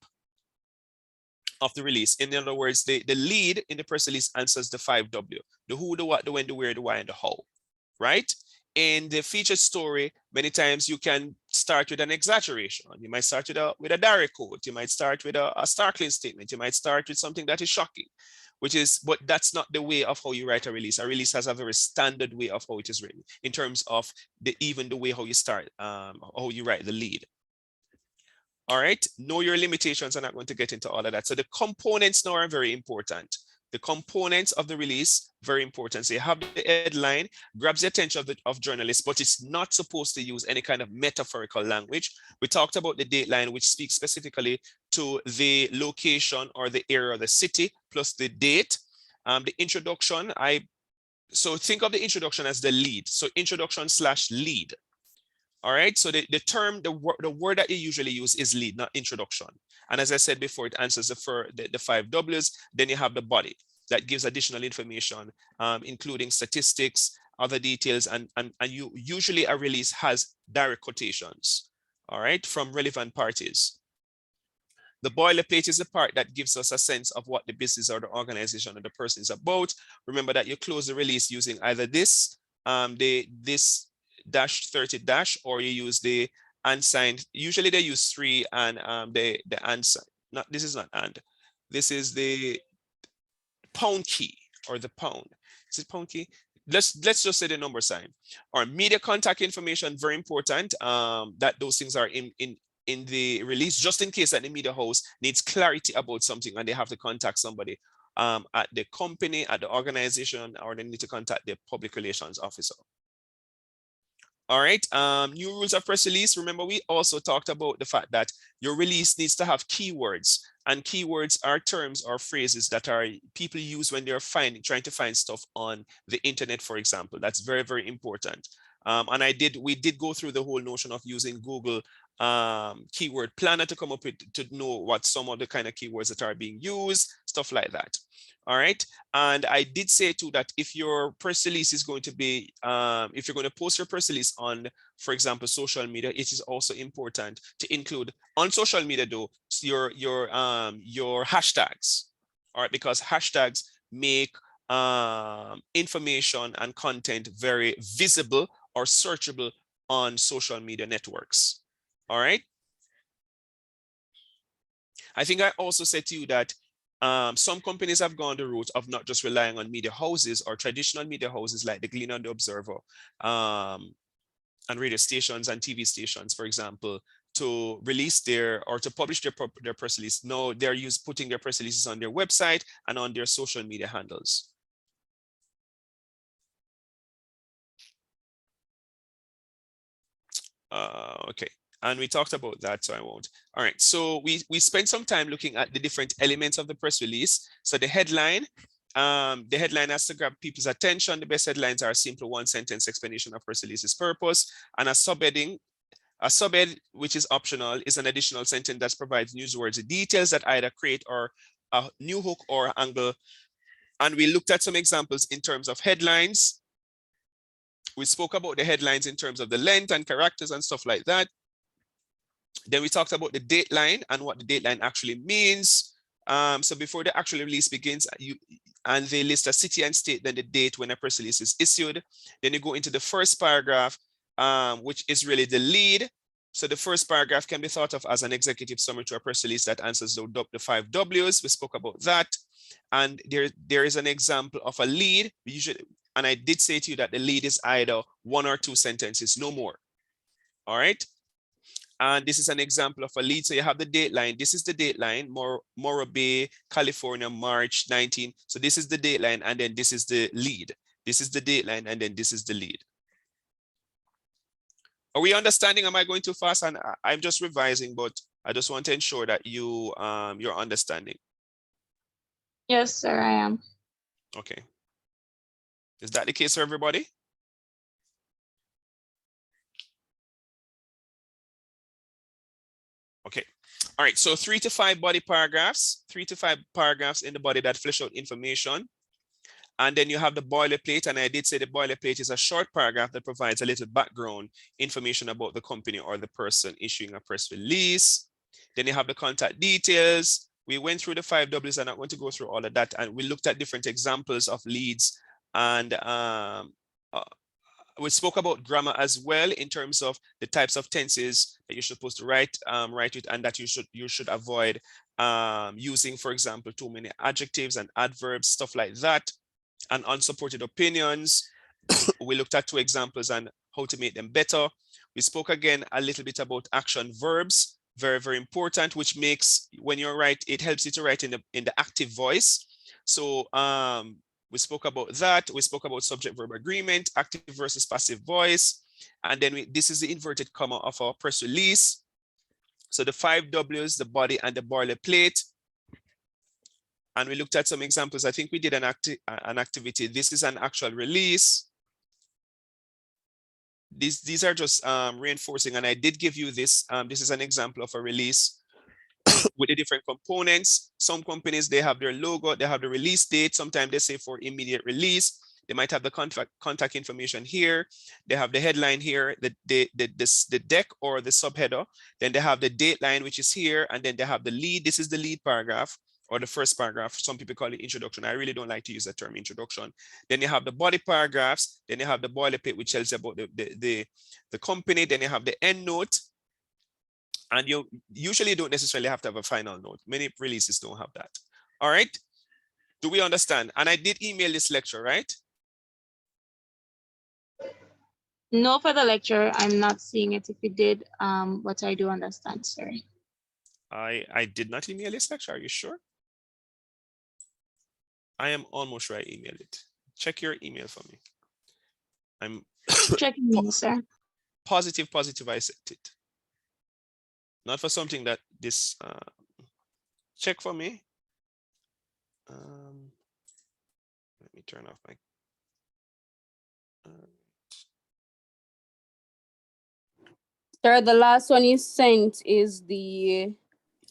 of the release. In other words, the lead in the press release answers the 5W, the who, the what, the when, the where, the why, and the how, right? in the featured story, many times you can start with an exaggeration. You might start with a direct quote. You might start with a startling statement. You might start with something that is shocking, but that's not the way of how you write a release. A release has a very standard way of how it is written in terms of even the way how you start, how you write the lead. All right, know your limitations. I'm not going to get into all of that. So the components now are very important. The components of the release, very important. So you have the headline, grabs the attention of journalists, but it's not supposed to use any kind of metaphorical language. We talked about the dateline, which speaks specifically to the location or the area of the city, plus the date. The introduction, so think of the introduction as the lead. So introduction / lead. All right, so the word that you usually use is lead, not introduction. And as I said before, it answers the 5 W's. Then you have the body that gives additional information, including statistics, other details, and usually a release has direct quotations, all right, from relevant parties. The boilerplate is the part that gives us a sense of what the business or the organization or the person is about. Remember that you close the release using either this -30 or you use the unsigned. Usually they use 3 and the unsigned. This is not and. This is the pound key or the pound. Is it pound key? Let's just say the number sign. Or media contact information, very important. That those things are in the release, just in case that the media house needs clarity about something and they have to contact somebody at the company, at the organization, or they need to contact the public relations officer. All right, new rules of press release. Remember, we also talked about the fact that your release needs to have keywords, and keywords are terms or phrases that people use when they're trying to find stuff on the internet, for example. That's very, very important. And we did go through the whole notion of using Google keyword planner to come up with, to know what some of the kind of keywords that are being used, stuff like that. All right, and I did say too that if your press release is going to be, if you're going to post your press release on, for example, social media, it is also important to include on social media though your hashtags. All right, because hashtags make information and content very visible or searchable on social media networks. All right. I think I also said to you that some companies have gone the route of not just relying on media houses or traditional media houses like the Gleaner and the Observer and radio stations and TV stations, for example, to release or to publish their press release. No, they're putting their press releases on their website and on their social media handles. Okay. And we talked about that, so I won't. All right, so we spent some time looking at the different elements of the press release. So the headline has to grab people's attention. The best headlines are a simple 1-sentence explanation of press release's purpose. And a subhead, which is optional, is an additional sentence that provides newsworthy details that either create or a new hook or angle. And we looked at some examples in terms of headlines. We spoke about the headlines in terms of the length and characters and stuff like that. Then we talked about the dateline and what the dateline actually means. So before the actual release begins, and they list a city and state, then the date when a press release is issued. Then you go into the first paragraph, which is really the lead. So the first paragraph can be thought of as an executive summary to a press release that answers the 5 W's. We spoke about that. And there is an example of a lead. And I did say to you that the lead is either 1 or 2 sentences, no more. All right. And this is an example of a lead. So you have the dateline. This is the dateline, Morro Bay, California, March 19. So this is the dateline, and then this is the lead. This is the dateline, and then this is the lead. Are we understanding? Am I going too fast? And I'm just revising, but I just want to ensure that you're understanding. Yes, sir, I am. Okay. Is that the case for everybody? Okay. All right. So 3 to 5 body paragraphs, 3 to 5 paragraphs in the body that flesh out information. And then you have the boilerplate. And I did say the boilerplate is a short paragraph that provides a little background information about the company or the person issuing a press release. Then you have the contact details. We went through the 5 W's. I'm not going to go through all of that. And we looked at different examples of leads and we spoke about grammar as well in terms of the types of tenses that you're supposed to write it, and that you should avoid using, for example, too many adjectives and adverbs, stuff like that, and unsupported opinions. We looked at 2 examples and how to make them better. We spoke again a little bit about action verbs, very, very important, which makes when you write, it helps you to write in the active voice. So we spoke about that. We spoke about subject verb agreement, active versus passive voice. And then this is the inverted comma of our press release. So the 5 W's, the body and the boilerplate. And we looked at some examples. I think we did an activity. This is an actual release. These are just reinforcing, and I did give you this. This is an example of a release with the different components. Some companies, they have their logo, they have the release date. Sometimes they say for immediate release. They might have the contact information here. They have the headline here, the deck or the subheader. Then they have the date line, which is here, and then they have the lead. This is the lead paragraph, or the first paragraph. Some people call it introduction. I really don't like to use the term introduction. Then you have the body paragraphs. Then you have the boilerplate, which tells you about the company. Then you have the end note. And you usually don't necessarily have to have a final note. Many releases don't have that. All right. Do we understand? And I did email this lecture, right? No, for the lecture, I'm not seeing it. If you did, but I do understand, sorry. I did not email this lecture. Are you sure? I am almost sure I emailed it. Check your email for me. I'm Checking in, sir. positive I sent it. Not for something that this, check for me. Let me turn off my, Sir, the last one you sent is the.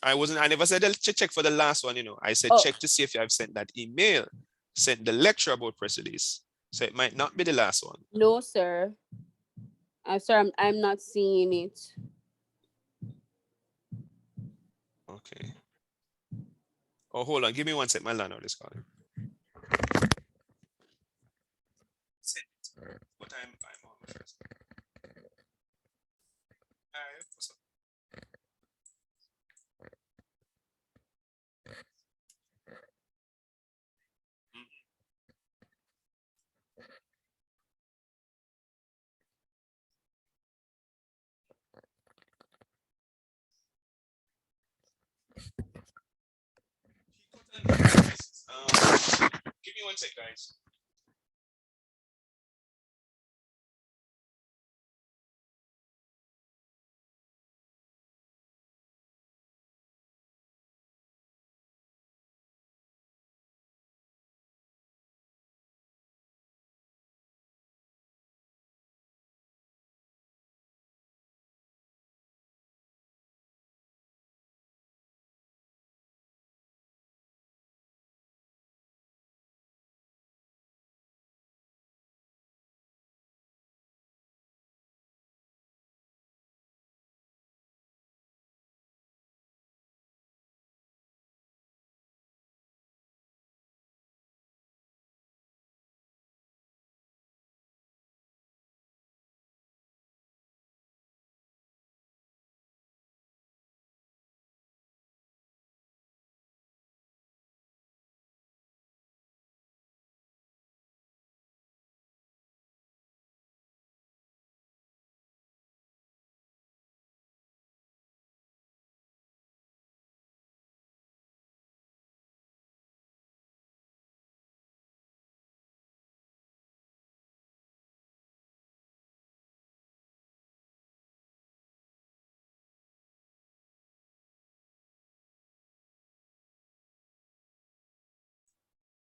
I never said check for the last one, you know. I said check to see if you have sent that email, sent the lecture about press release. So it might not be the last one. No, sir. I'm sorry, I'm not seeing it. Okay. Oh, hold on. Give me one sec. My landlord is calling. Send it. But I'm almost. Hi, what's up? Give me one sec, guys.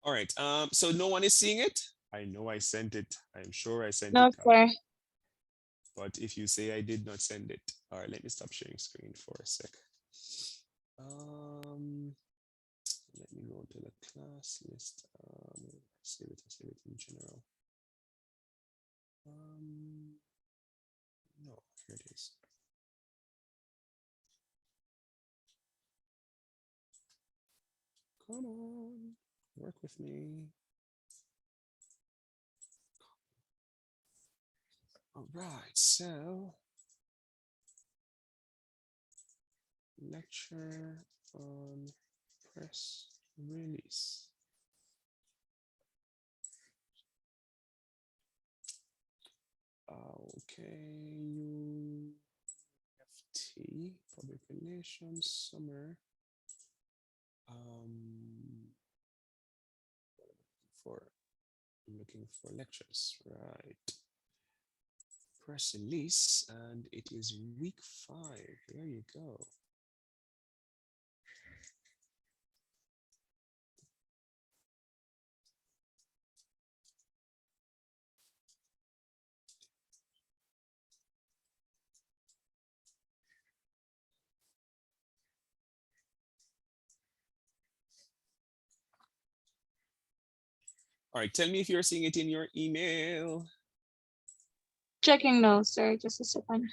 All right. So no one is seeing it. I know I sent it. I'm sure I sent No, it. sir. But if you say I did not send it, all right, let me stop sharing screen for a sec. Let me go to the class list. Save it in general. No, here it is. Come on, work with me. All right, so lecture on press release. Okay, UFT, public relations, summer. I'm looking for lectures, right? Press release, and it is week 5. There you go. All right, tell me if you're seeing it in your email. Checking now, sir. Just a second.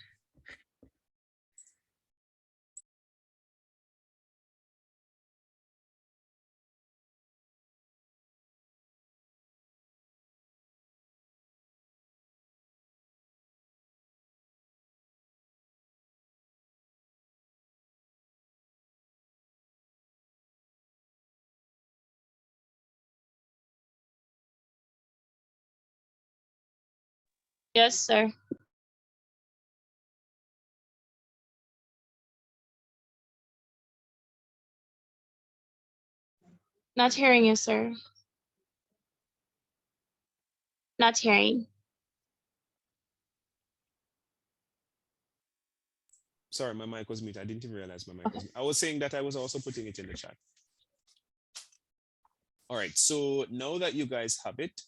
Yes, sir. Not hearing you, sir. Not hearing. Sorry, my mic was muted. I didn't even realize my mic was muted. I was saying that I was also putting it in the chat. All right, so now that you guys have it,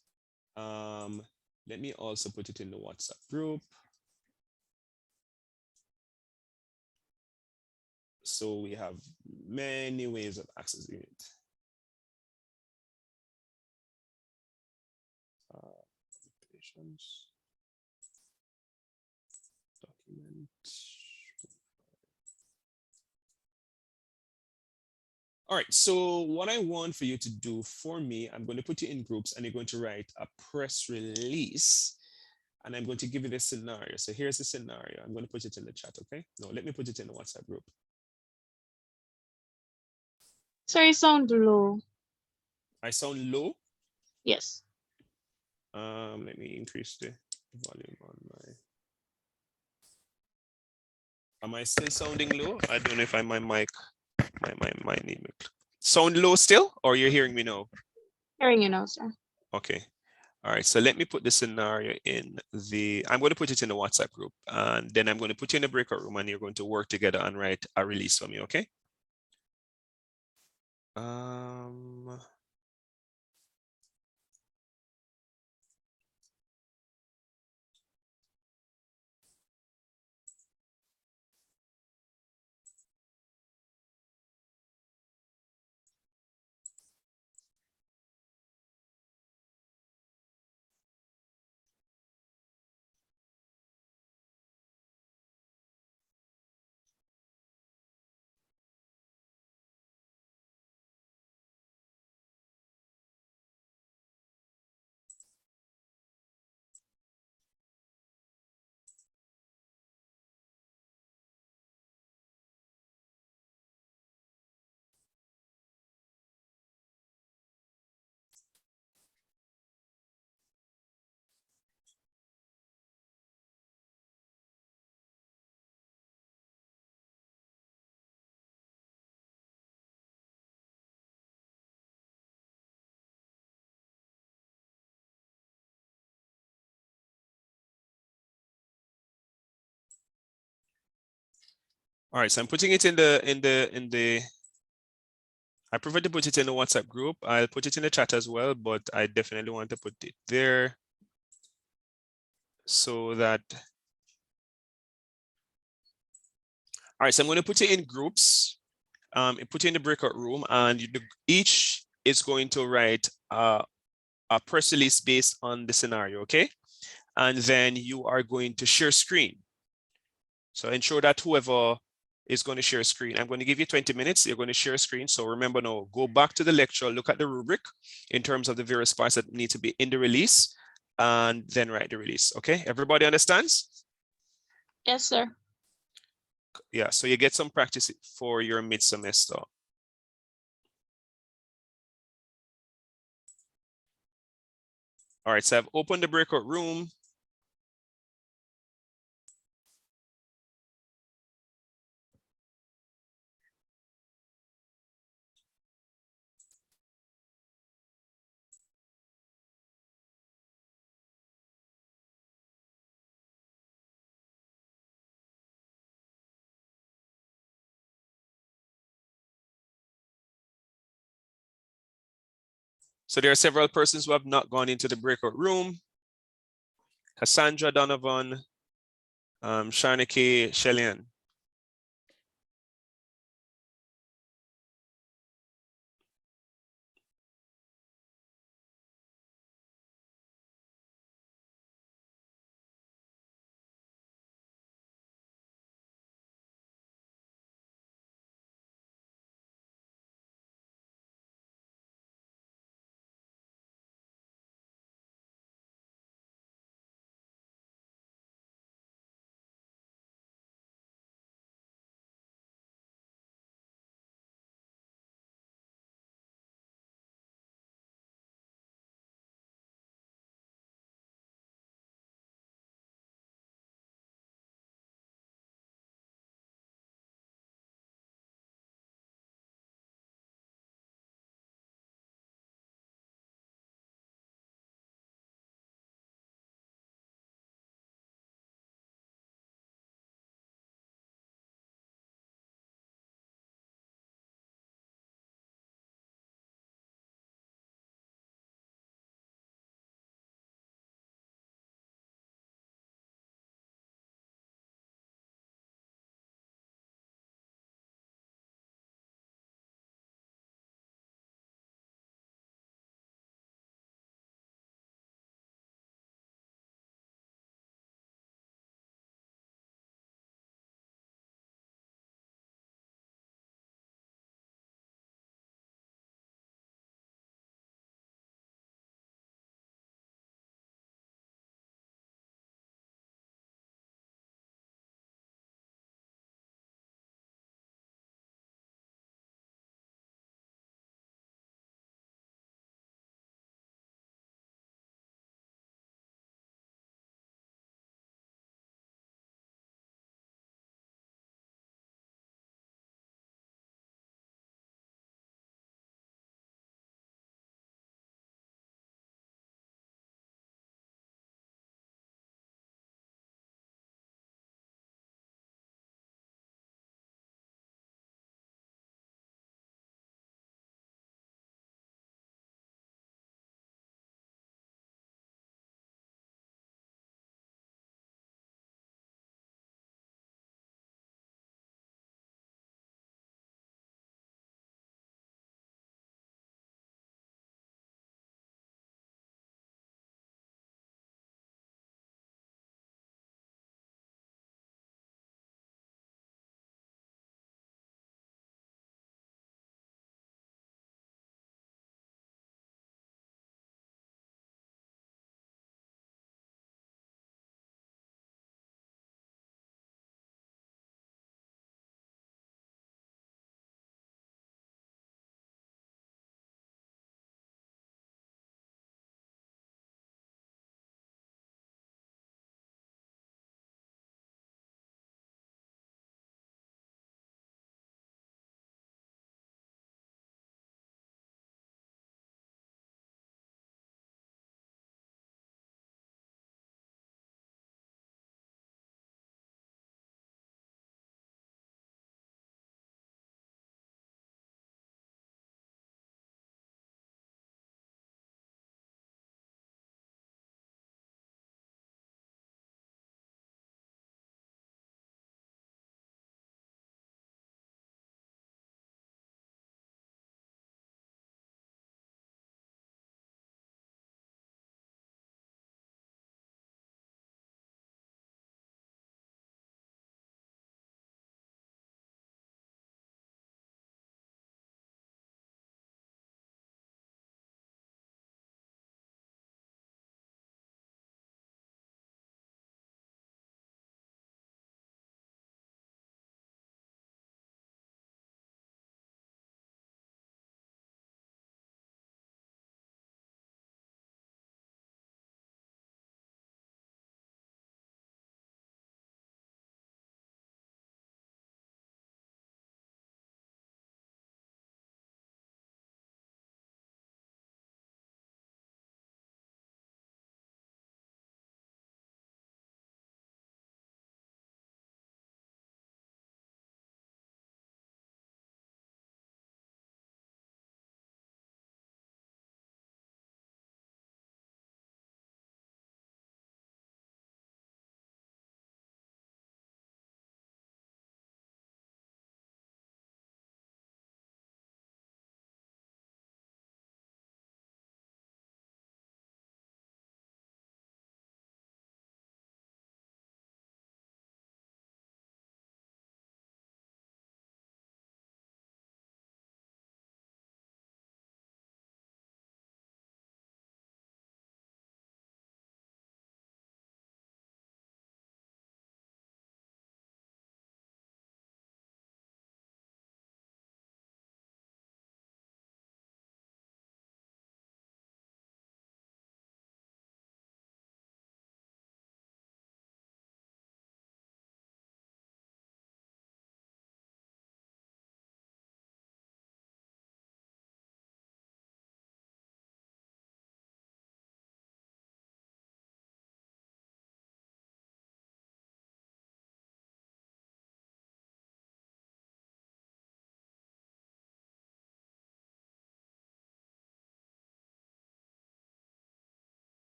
let me also put it in the WhatsApp group. So we have many ways of accessing it. Document. All right, so what I want for you to do for me, I'm going to put you in groups and you're going to write a press release. And I'm going to give you the scenario. So here's the scenario. I'm going to put it in the chat, okay? No, let me put it in the WhatsApp group. Sorry, sound low. I sound low? Yes. Let me increase the volume on my... Am I still sounding low? I don't know if my mic, my name. Sound low still, or you're hearing me now? Hearing you now, sir. Okay. All right, so let me put the scenario in the, I'm going to put it in the WhatsApp group, and then I'm going to put you in the breakout room and you're going to work together and write a release for me, okay? All right, so I'm putting it I prefer to put it in the WhatsApp group. I'll put it in the chat as well, but I definitely want to put it there so that. All right, so I'm going to put it in groups, put it in the breakout room, and each is going to write a press release based on the scenario, okay? And then you are going to share screen. So ensure that whoever is going to share a screen. I'm going to give you 20 minutes. You're going to share a screen. So remember now, go back to the lecture, look at the rubric in terms of the various parts that need to be in the release, and then write the release. Okay, everybody understands? Yes, sir. Yeah, so you get some practice for your mid-semester. All right, so I've opened the breakout room. So there are several persons who have not gone into the breakout room. Cassandra Donovan, Sharnike Shelian.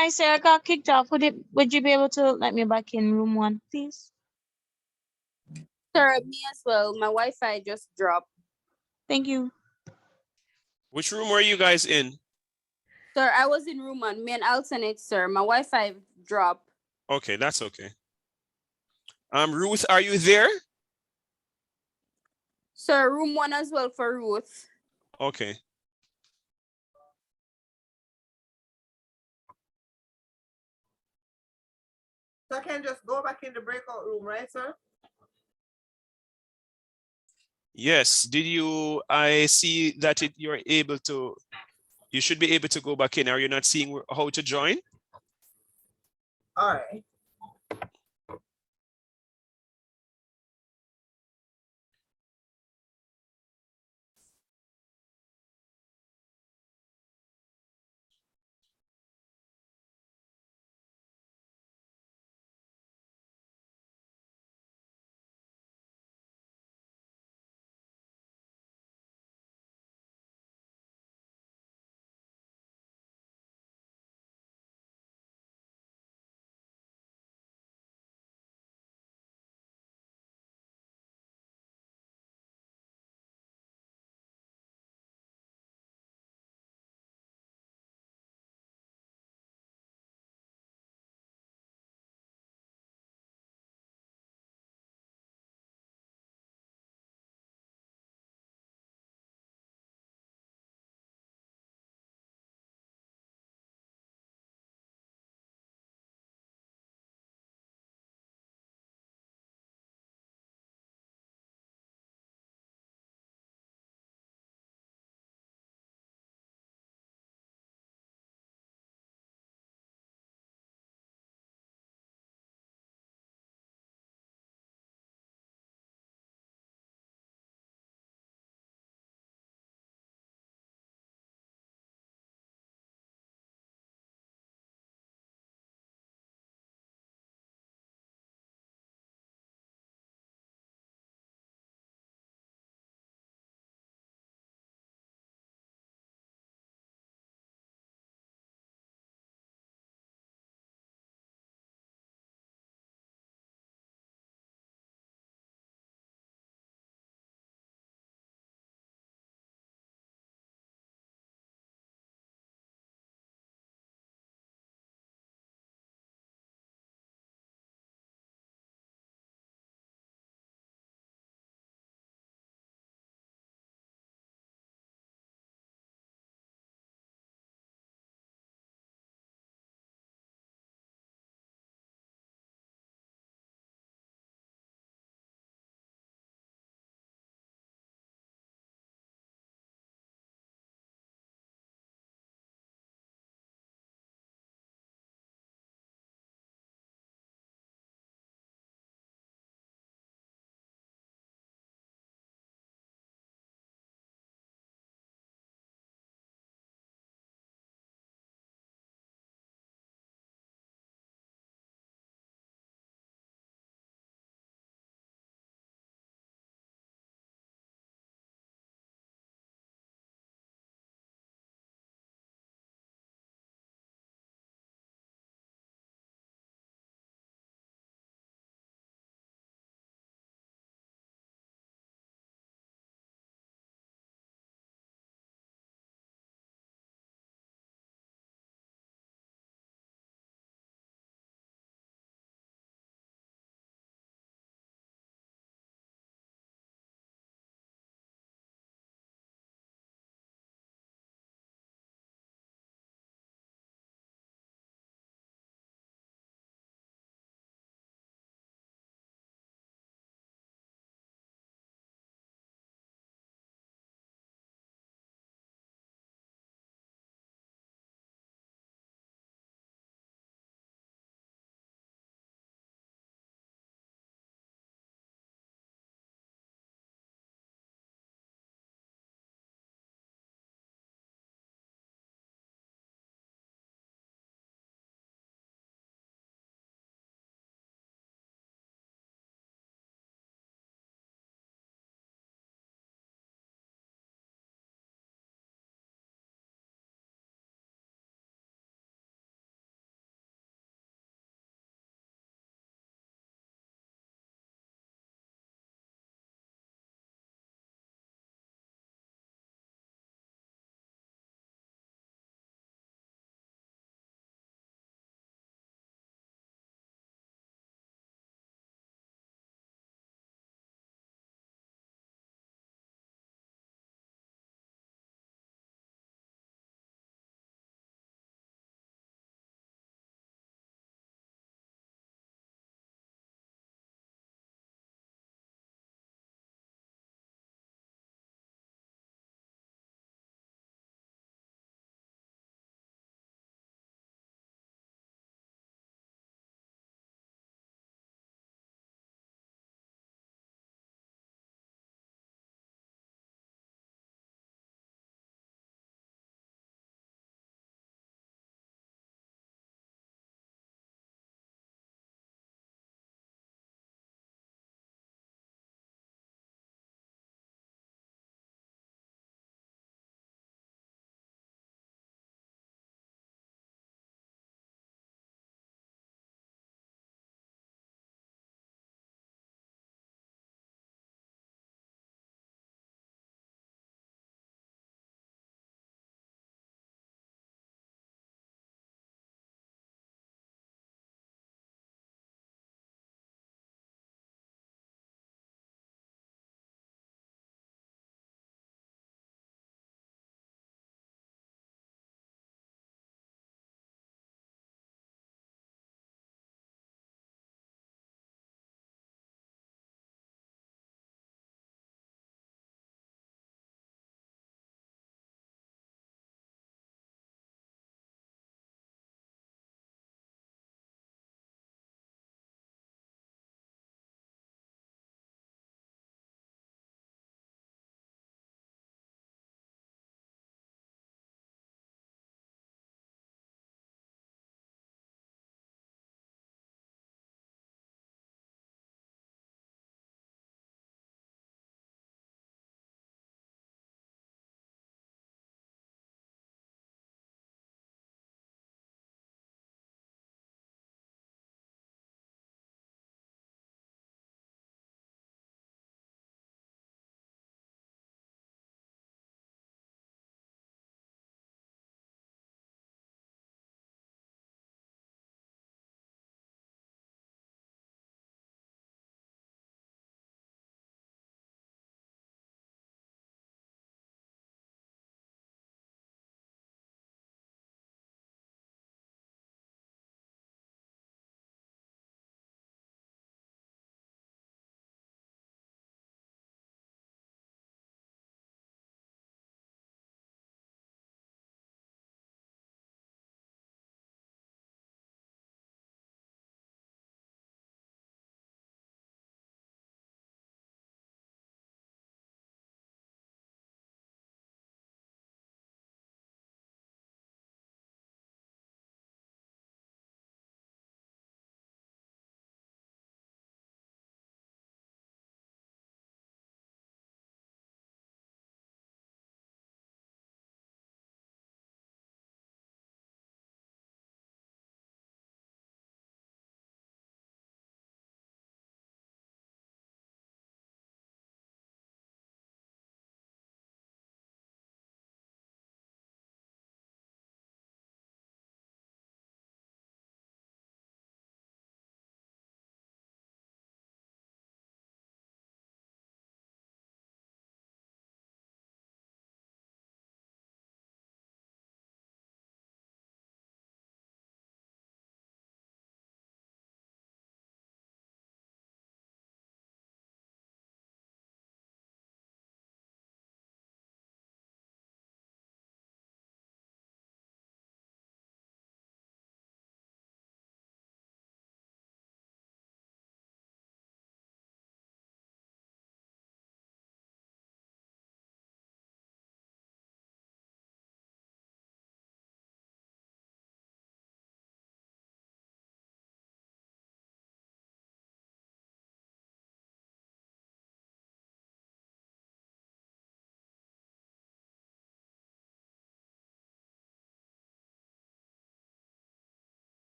Hi, sir. I got kicked off. Would you be able to let me back in room 1, please? Sir, me as well. My Wi-Fi just dropped. Thank you. Which room were you guys in? Sir, I was in room 1, me and alternate, sir. My Wi-Fi dropped. Okay, that's okay. Ruth, are you there? Sir, room 1 as well for Ruth. Okay. So I can just go back in the breakout room, right, sir? Yes. I see that you should be able to go back in. Are you not seeing how to join? All right.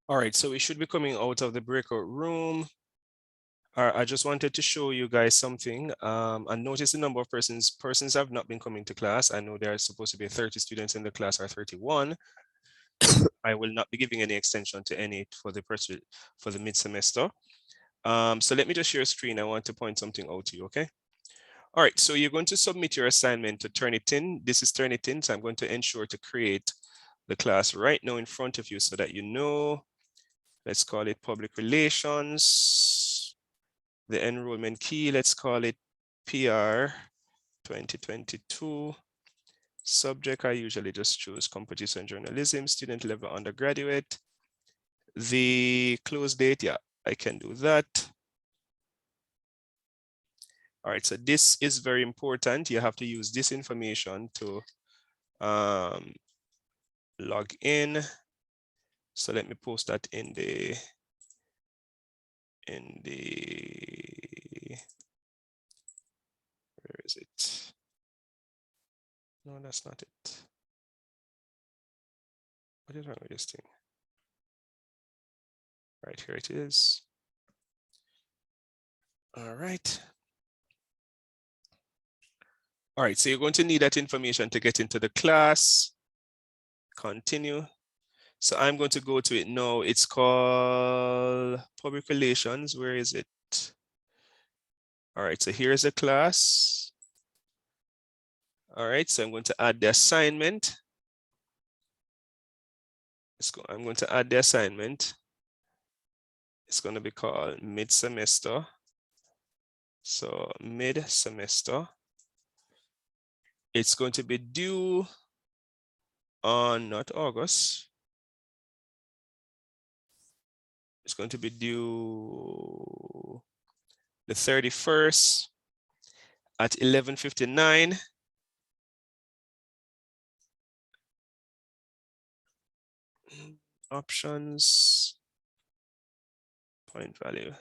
All right, so we should be coming out of the breakout room. I just wanted to show you guys something. And notice the number of persons have not been coming to class. I know there are supposed to be 30 students in the class, or 31. I will not be giving any extension to any for the mid-semester. So let me just share a screen. I want to point something out to you, okay? All right, so you're going to submit your assignment to Turnitin. This is Turnitin, so I'm going to ensure to create the class right now in front of you so that you know. Let's call it public relations. The enrollment key, let's call it PR 2022. Subject, I usually just choose competition journalism, student level undergraduate. The close date, yeah, I can do that. All right, so this is very important. You have to use this information to log in. So let me post that in the where is it? No, that's not it. What is wrong with this thing? Right, here it is. All right. All right, so you're going to need that information to get into the class. Continue. So I'm going to go to it now. It's called public relations. Where is it? All right, so here's the class. All right, so I'm going to add the assignment. I'm going to add the assignment. It's going to be called mid-semester. So mid-semester. It's going to be due on not August. It's going to be due the 31st at 11:59. Options, point value,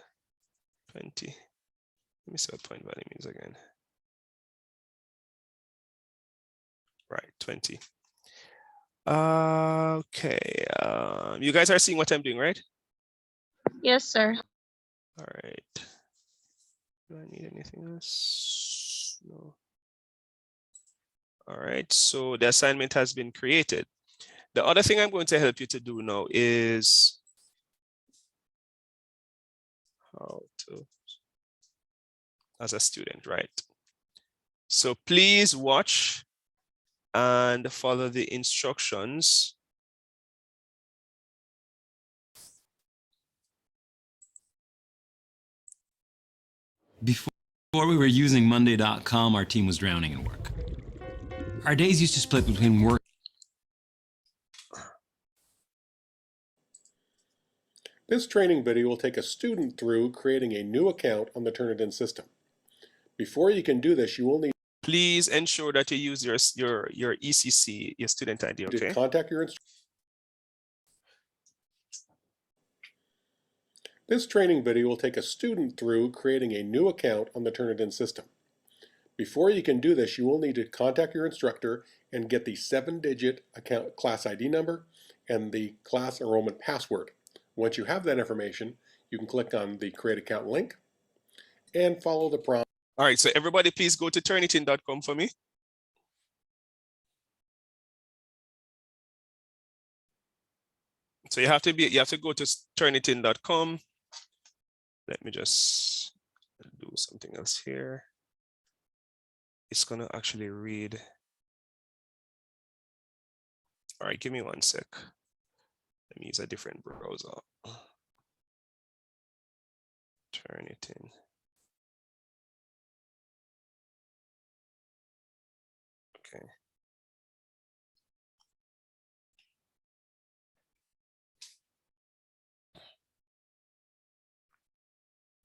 20. Let me see what point value means again. Right, 20. Okay, you guys are seeing what I'm doing, right? Yes, sir. All right. Do I need anything else? No. All right, so the assignment has been created. The other thing I'm going to help you to do now is how to, as a student, right? So please watch and follow the instructions. Before we were using Monday.com, our team was drowning in work. Our days used to split between work. This training video will take a student through creating a new account on the Turnitin system. Before you can do this, you will need Please ensure that you use your ECC, your student ID, okay? to contact your instructor. This training video will take a student through creating a new account on the Turnitin system. Before you can do this, you will need to contact your instructor and get the 7-digit account class ID number and the class enrollment password. Once you have that information, you can click on the Create Account link and follow the prompt. All right, so everybody please go to turnitin.com for me. So you have to go to turnitin.com. Let me just do something else here. It's gonna actually read. All right, give me 1 sec. Let me use a different browser. Turnitin. Okay.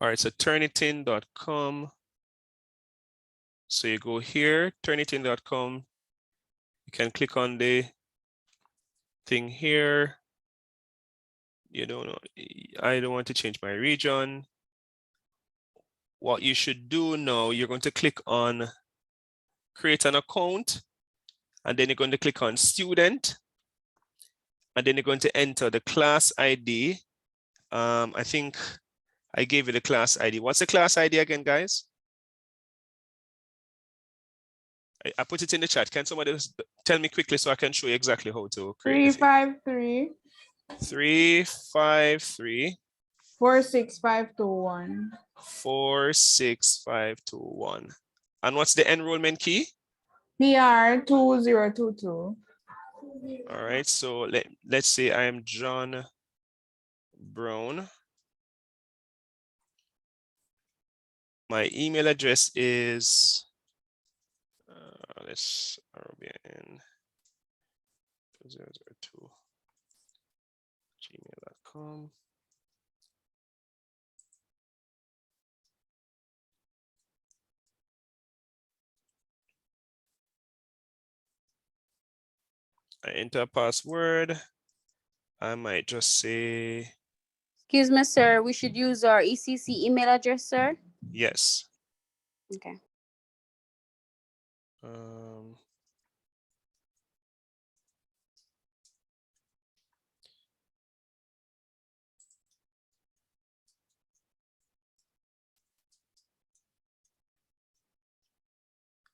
All right, so turnitin.com. So you go here, turnitin.com. You can click on the thing here. You don't know, I don't want to change my region. What you should do now, you're going to click on create an account, and then you're going to click on student. and then you're going to enter the class ID. I think I gave you the class ID. What's the class ID again, guys? I put it in the chat. Can somebody just tell me quickly so I can show you exactly how to create the thing? 353 353 46521. 46521. And what's the enrollment key? PR 2022. All right, so let's say I am John Brown. My email address is let's RBN 2002 gmail.com. I enter a password. I might just say Excuse me, sir. We should use our ECC email address, sir. yes. Okay.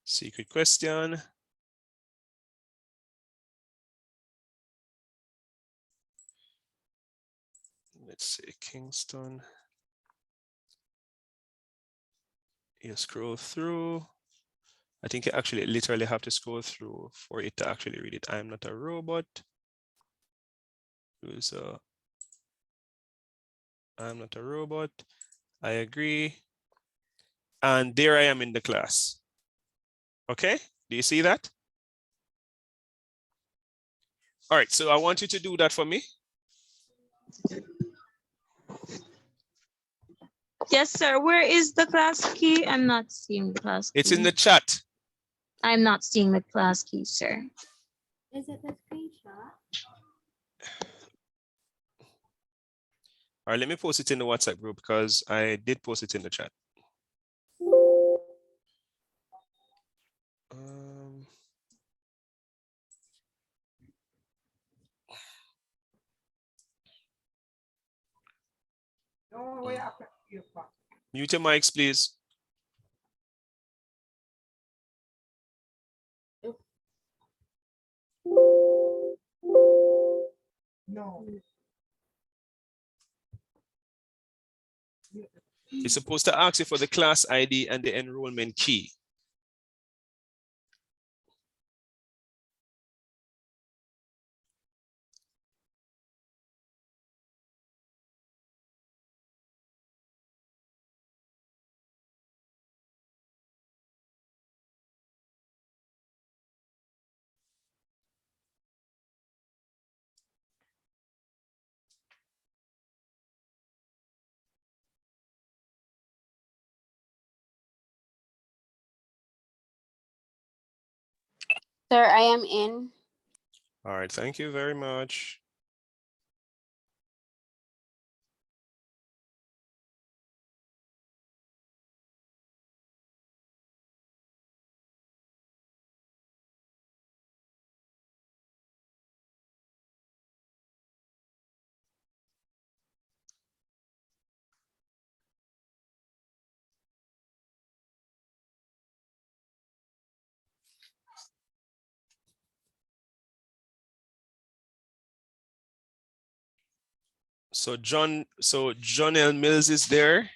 Secret question. Let's say Kingston. You scroll through. I think you actually literally have to scroll through for it to actually read it. I'm not a robot. I'm not a robot. I agree. And there I am in the class. Okay, do you see that? All right, so I want you to do that for me. Yes, sir. Where is the class key? I'm not seeing the class key. It's in the chat. I'm not seeing the class key, sir. Is it the screenshot? All right, let me post it in the WhatsApp group because I did post it in the chat. Mute your mics, please. No. It's supposed to ask you for the class ID and the enrollment key. Sir, I am in. All right, thank you very much. So John L. Mills is there.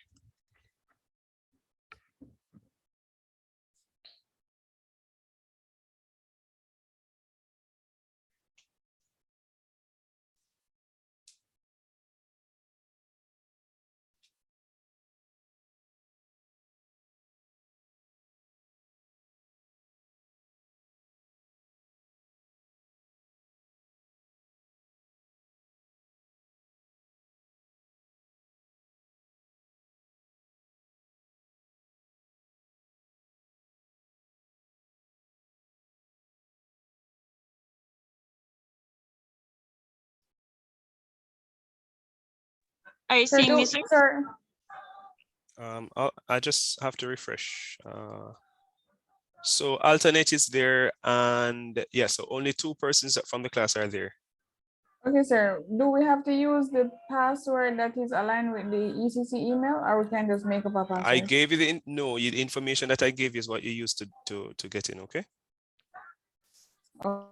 Are you seeing me, sir? I just have to refresh. So alternate is there, and yeah, so only 2 persons from the class are there. Okay, sir. Do we have to use the password that is aligned with the ECC email, or we can just make up a I password? gave you the information that I gave you is what you used to get in, okay? Oh.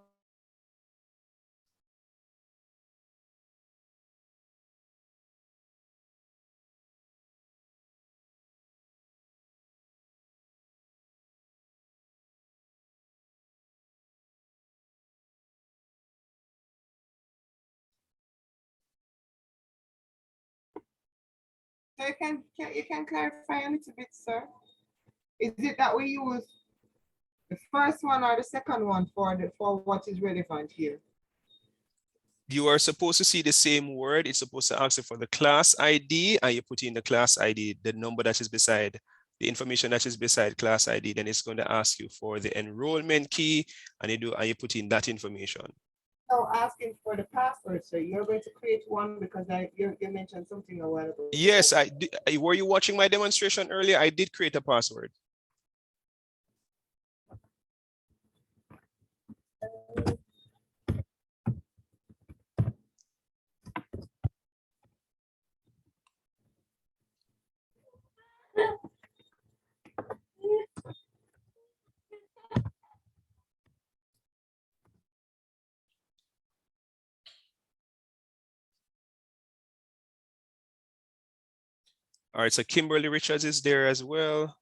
So you can clarify a little bit, sir? Is it that we use the first one or the second one for what is relevant here? You are supposed to see the same word. It's supposed to ask you for the class ID, and you put in the class ID, the number that is beside the information that is beside class ID. Then it's going to ask you for the enrollment key, and you put in that information. So asking for the password, so you're going to create one because you mentioned something a while ago. Yes, I did. Were you watching my demonstration earlier? I did create a password. All right, so Kimberly Richards is there as well.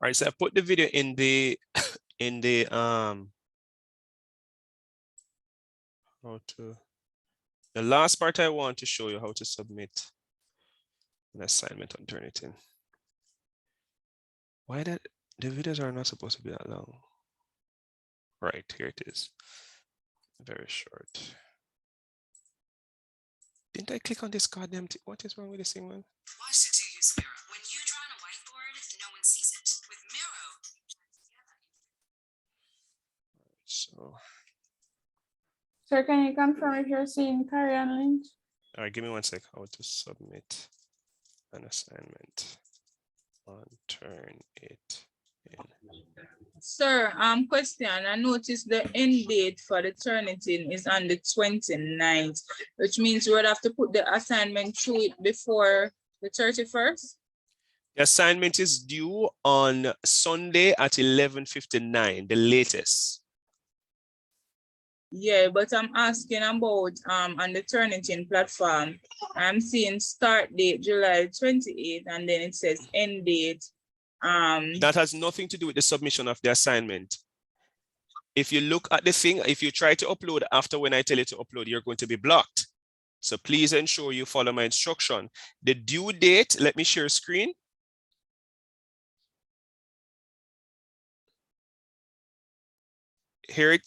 All right, so I put the video in the the last part. I want to show you how to submit an assignment on Turnitin. Why the videos are not supposed to be that long? Right, here it is. Very short. Didn't I click on this goddamn thing? What is wrong with this thing, man? Why should you use Miro? When you draw on a whiteboard, no one sees it. With Miro, So, Sir, can you confirm if you're seeing Carrie and Lynch? all right, give me 1 sec. How to submit an assignment on Turnitin. Sir, question. I noticed the end date for the Turnitin is on the 29th, which means you would have to put the assignment through it before the 31st. The assignment is due on Sunday at 11:59, the latest. Yeah, but I'm asking about on the Turnitin platform. I'm seeing start date July 28th, and then it says end date. That has nothing to do with the submission of the assignment. If you look at the thing, if you try to upload after when I tell you to upload, you're going to be blocked. So please ensure you follow my instruction. The due date, let me share screen. Here it.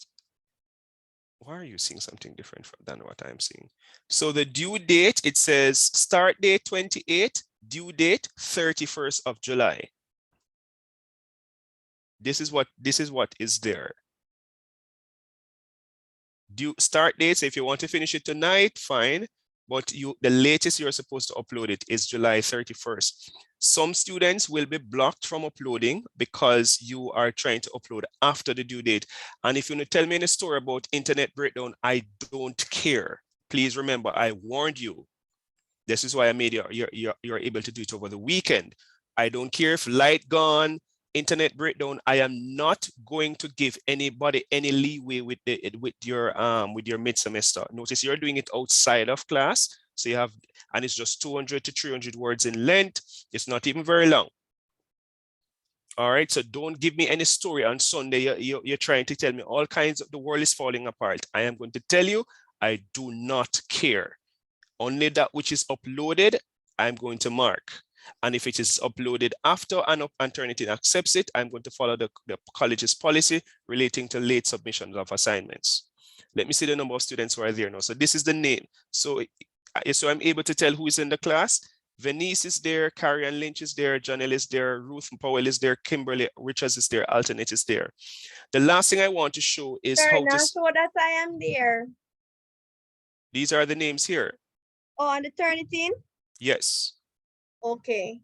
Why are you seeing something different than what I'm seeing? So the due date, it says start date 28, due date 31st of July. This is what is there. Due start dates, if you want to finish it tonight, fine. But the latest you're supposed to upload it is July 31st. Some students will be blocked from uploading because you are trying to upload after the due date. And if you want to tell me any story about internet breakdown, I don't care. Please remember, I warned you. This is why I made you're able to do it over the weekend. I don't care if light gone, internet breakdown. I am not going to give anybody any leeway with your mid-semester. Notice you're doing it outside of class, so you have, and it's just 200 to 300 words in length. It's not even very long. All right, so don't give me any story on Sunday. You're trying to tell me all kinds of the world is falling apart. I am going to tell you, I do not care. Only that which is uploaded, I'm going to mark. And if it is uploaded after and Turnitin accepts it, I'm going to follow the college's policy relating to late submissions of assignments. Let me see the number of students who are there now. So this is the name. So I'm able to tell who is in the class. Venice is there, Carrie Ann Lynch is there, Janelle is there, Ruth Powell is there, Kimberly Richards is there, Alternate is there. The last thing I want to show is Sir, how now to. show that I am there. These are the names here. Oh, on the Turnitin? Yes. Okay.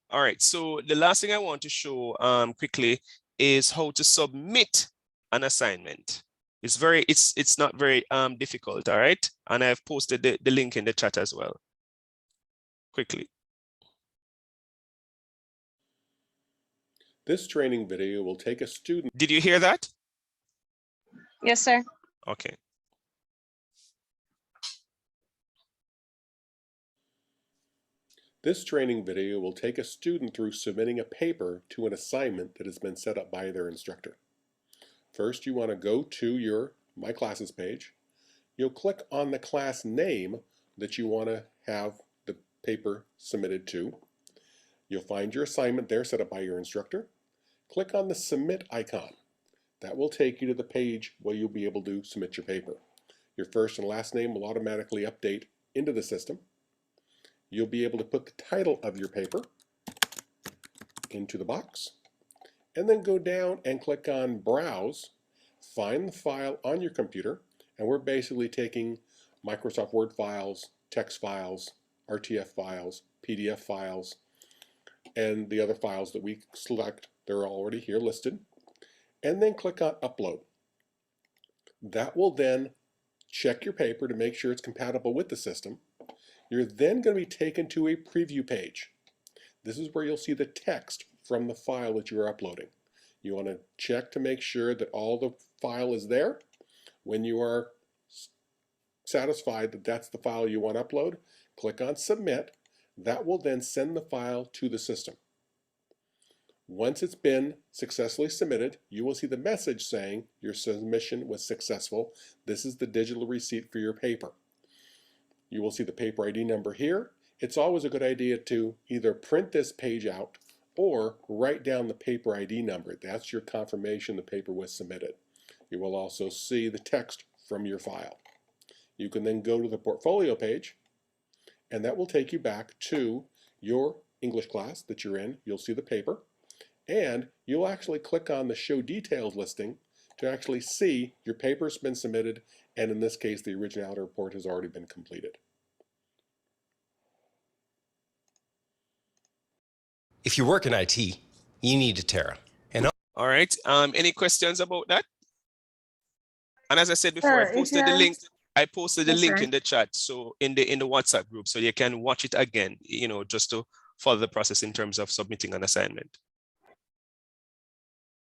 All right. So the last thing I want to show quickly is how to submit an assignment. It's not very difficult. All right. And I've posted the link in the chat as well. Quickly. This training video will take a student. Did you hear that? Yes, sir. Okay. This training video will take a student through submitting a paper to an assignment that has been set up by their instructor. First, you want to go to your My Classes page. You'll click on the class name that you want to have the paper submitted to. You'll find your assignment there set up by your instructor. Click on the Submit icon. That will take you to the page where you'll be able to submit your paper. Your first and last name will automatically update into the system. You'll be able to put the title of your paper into the box, and then go down and click on Browse, find the file on your computer, and we're basically taking Microsoft Word files, text files, RTF files, PDF files, and the other files that we select. They're already here listed. And then click on Upload. That will then check your paper to make sure it's compatible with the system. You're then going to be taken to a preview page. This is where you'll see the text from the file that you're uploading. You want to check to make sure that all the file is there. When you are satisfied that that's the file you want to upload, click on Submit. That will then send the file to the system. Once it's been successfully submitted, you will see the message saying your submission was successful. This is the digital receipt for your paper. You will see the paper ID number here. It's always a good idea to either print this page out or write down the paper ID number. That's your confirmation the paper was submitted. You will also see the text from your file. You can then go to the portfolio page, and that will take you back to your English class that you're in. You'll see the paper, and you'll actually click on the Show Details listing to actually see your paper's been submitted, and in this case, the originality report has already been completed. If you work in IT, you need a Terra. And all right. Any questions about that? And as I said before, Sir, I posted the link. I posted the Yes, link sir. in the chat, so in the WhatsApp group, so you can watch it again. You know, just to follow the process in terms of submitting an assignment.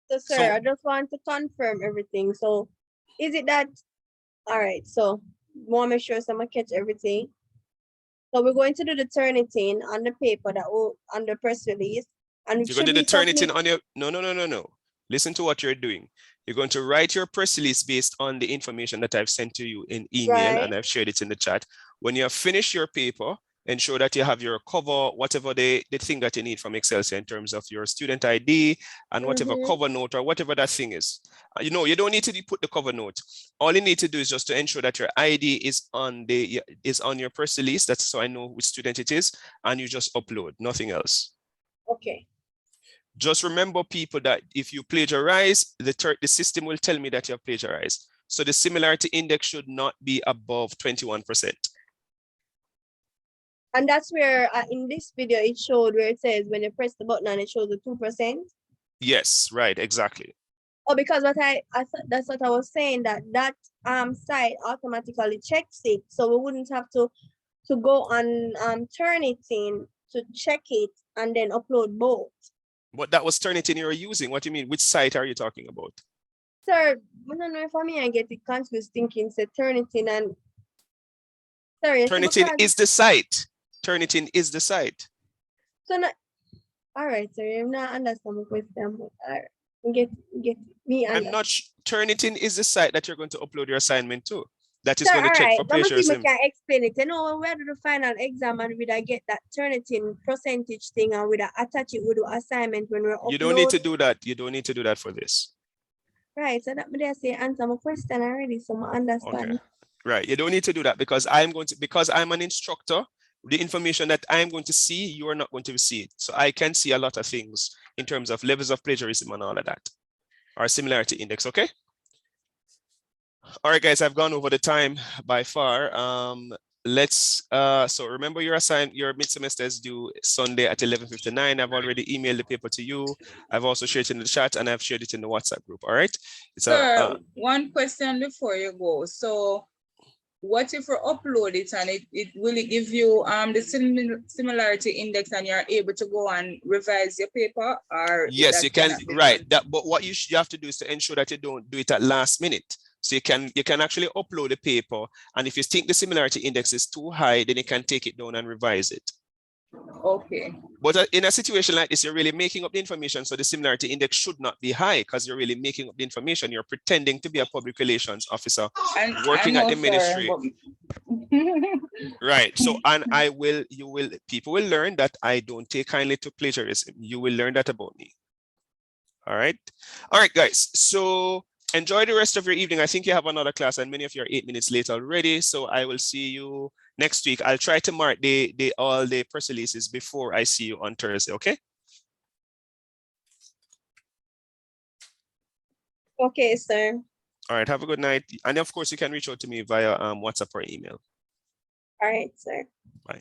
So, sir, So- I just want to confirm everything. So, is it that, all right, so, want to make sure someone catch everything. So, we're going to do the Turnitin on the paper that will, on the press release. And You're going to should we turn it in submit- on your, no. Listen to what you're doing. You're going to write your press release based on the information that I've sent to you in email, Right. and I've shared it in the chat. When you have finished your paper, ensure that you have your cover, whatever the thing that you need from Excelsior in terms of your student ID and whatever Mhm. cover note or whatever that thing is. You know, you don't need to put the cover note. All you need to do is just to ensure that your ID is on your press release. That's so I know which student it is, and you just upload, nothing else. Okay. Just remember, people, that if you plagiarize, the system will tell me that you have plagiarized. So the similarity index should not be above 21%. And that's where, in this video, it showed where it says when you press the button and it shows the 2%. Yes, right, exactly. Oh, because what I thought, that's what I was saying, that site automatically checks it, so we wouldn't have to go on Turnitin to check it and then upload both. But that was Turnitin you're using. What do you mean? Which site are you talking about? Sir, I don't know if I mean I get it confused thinking say Turnitin and sorry. Turnitin is the site. Turnitin is the site. So not all right, sir. I'm not understand my question, but all right. Get me. I'm not Turnitin is the site that you're going to upload your assignment to. That is Sir, going to check alright, for let me see if plagiarism. I can explain it. You know, when we do the final exam and we da get that Turnitin percentage thing and we da attach it with the assignment when we're You don't need to upload. do that. You don't need to do that for this. Right, so that me there say answer my question already, so I understand. Okay. Right. You don't need to do that because I'm an instructor, the information that I'm going to see, you are not going to see it. So I can see a lot of things in terms of levels of plagiarism and all of that, or similarity index. Okay. All right, guys, I've gone over the time by far. So remember your mid-semester is due Sunday at 11:59. I've already emailed the paper to you. I've also shared it in the chat and I've shared it in the WhatsApp group. All right. Sir, one question before you go. So what if we upload it and will it give you the similarity index and you're able to go and revise your paper, or yes, that you can, cannot be right. done? That, but what you have to do is to ensure that you don't do it at last minute. So you can actually upload the paper, and if you think the similarity index is too high, then you can take it down and revise it. Okay. But in a situation like this, you're really making up the information, so the similarity index should not be high because you're really making up the information. You're pretending to be a public relations officer working at the ministry. Right. So, and people will learn that I don't take kindly to plagiarism. You will learn that about me. All right. All right, guys. So enjoy the rest of your evening. I think you have another class and many of you are 8 minutes late already. So I will see you next week. I'll try to mark all the press releases before I see you on Thursday. Okay. Okay, sir. All right. Have a good night. And of course, you can reach out to me via WhatsApp or email. All right, sir. Bye.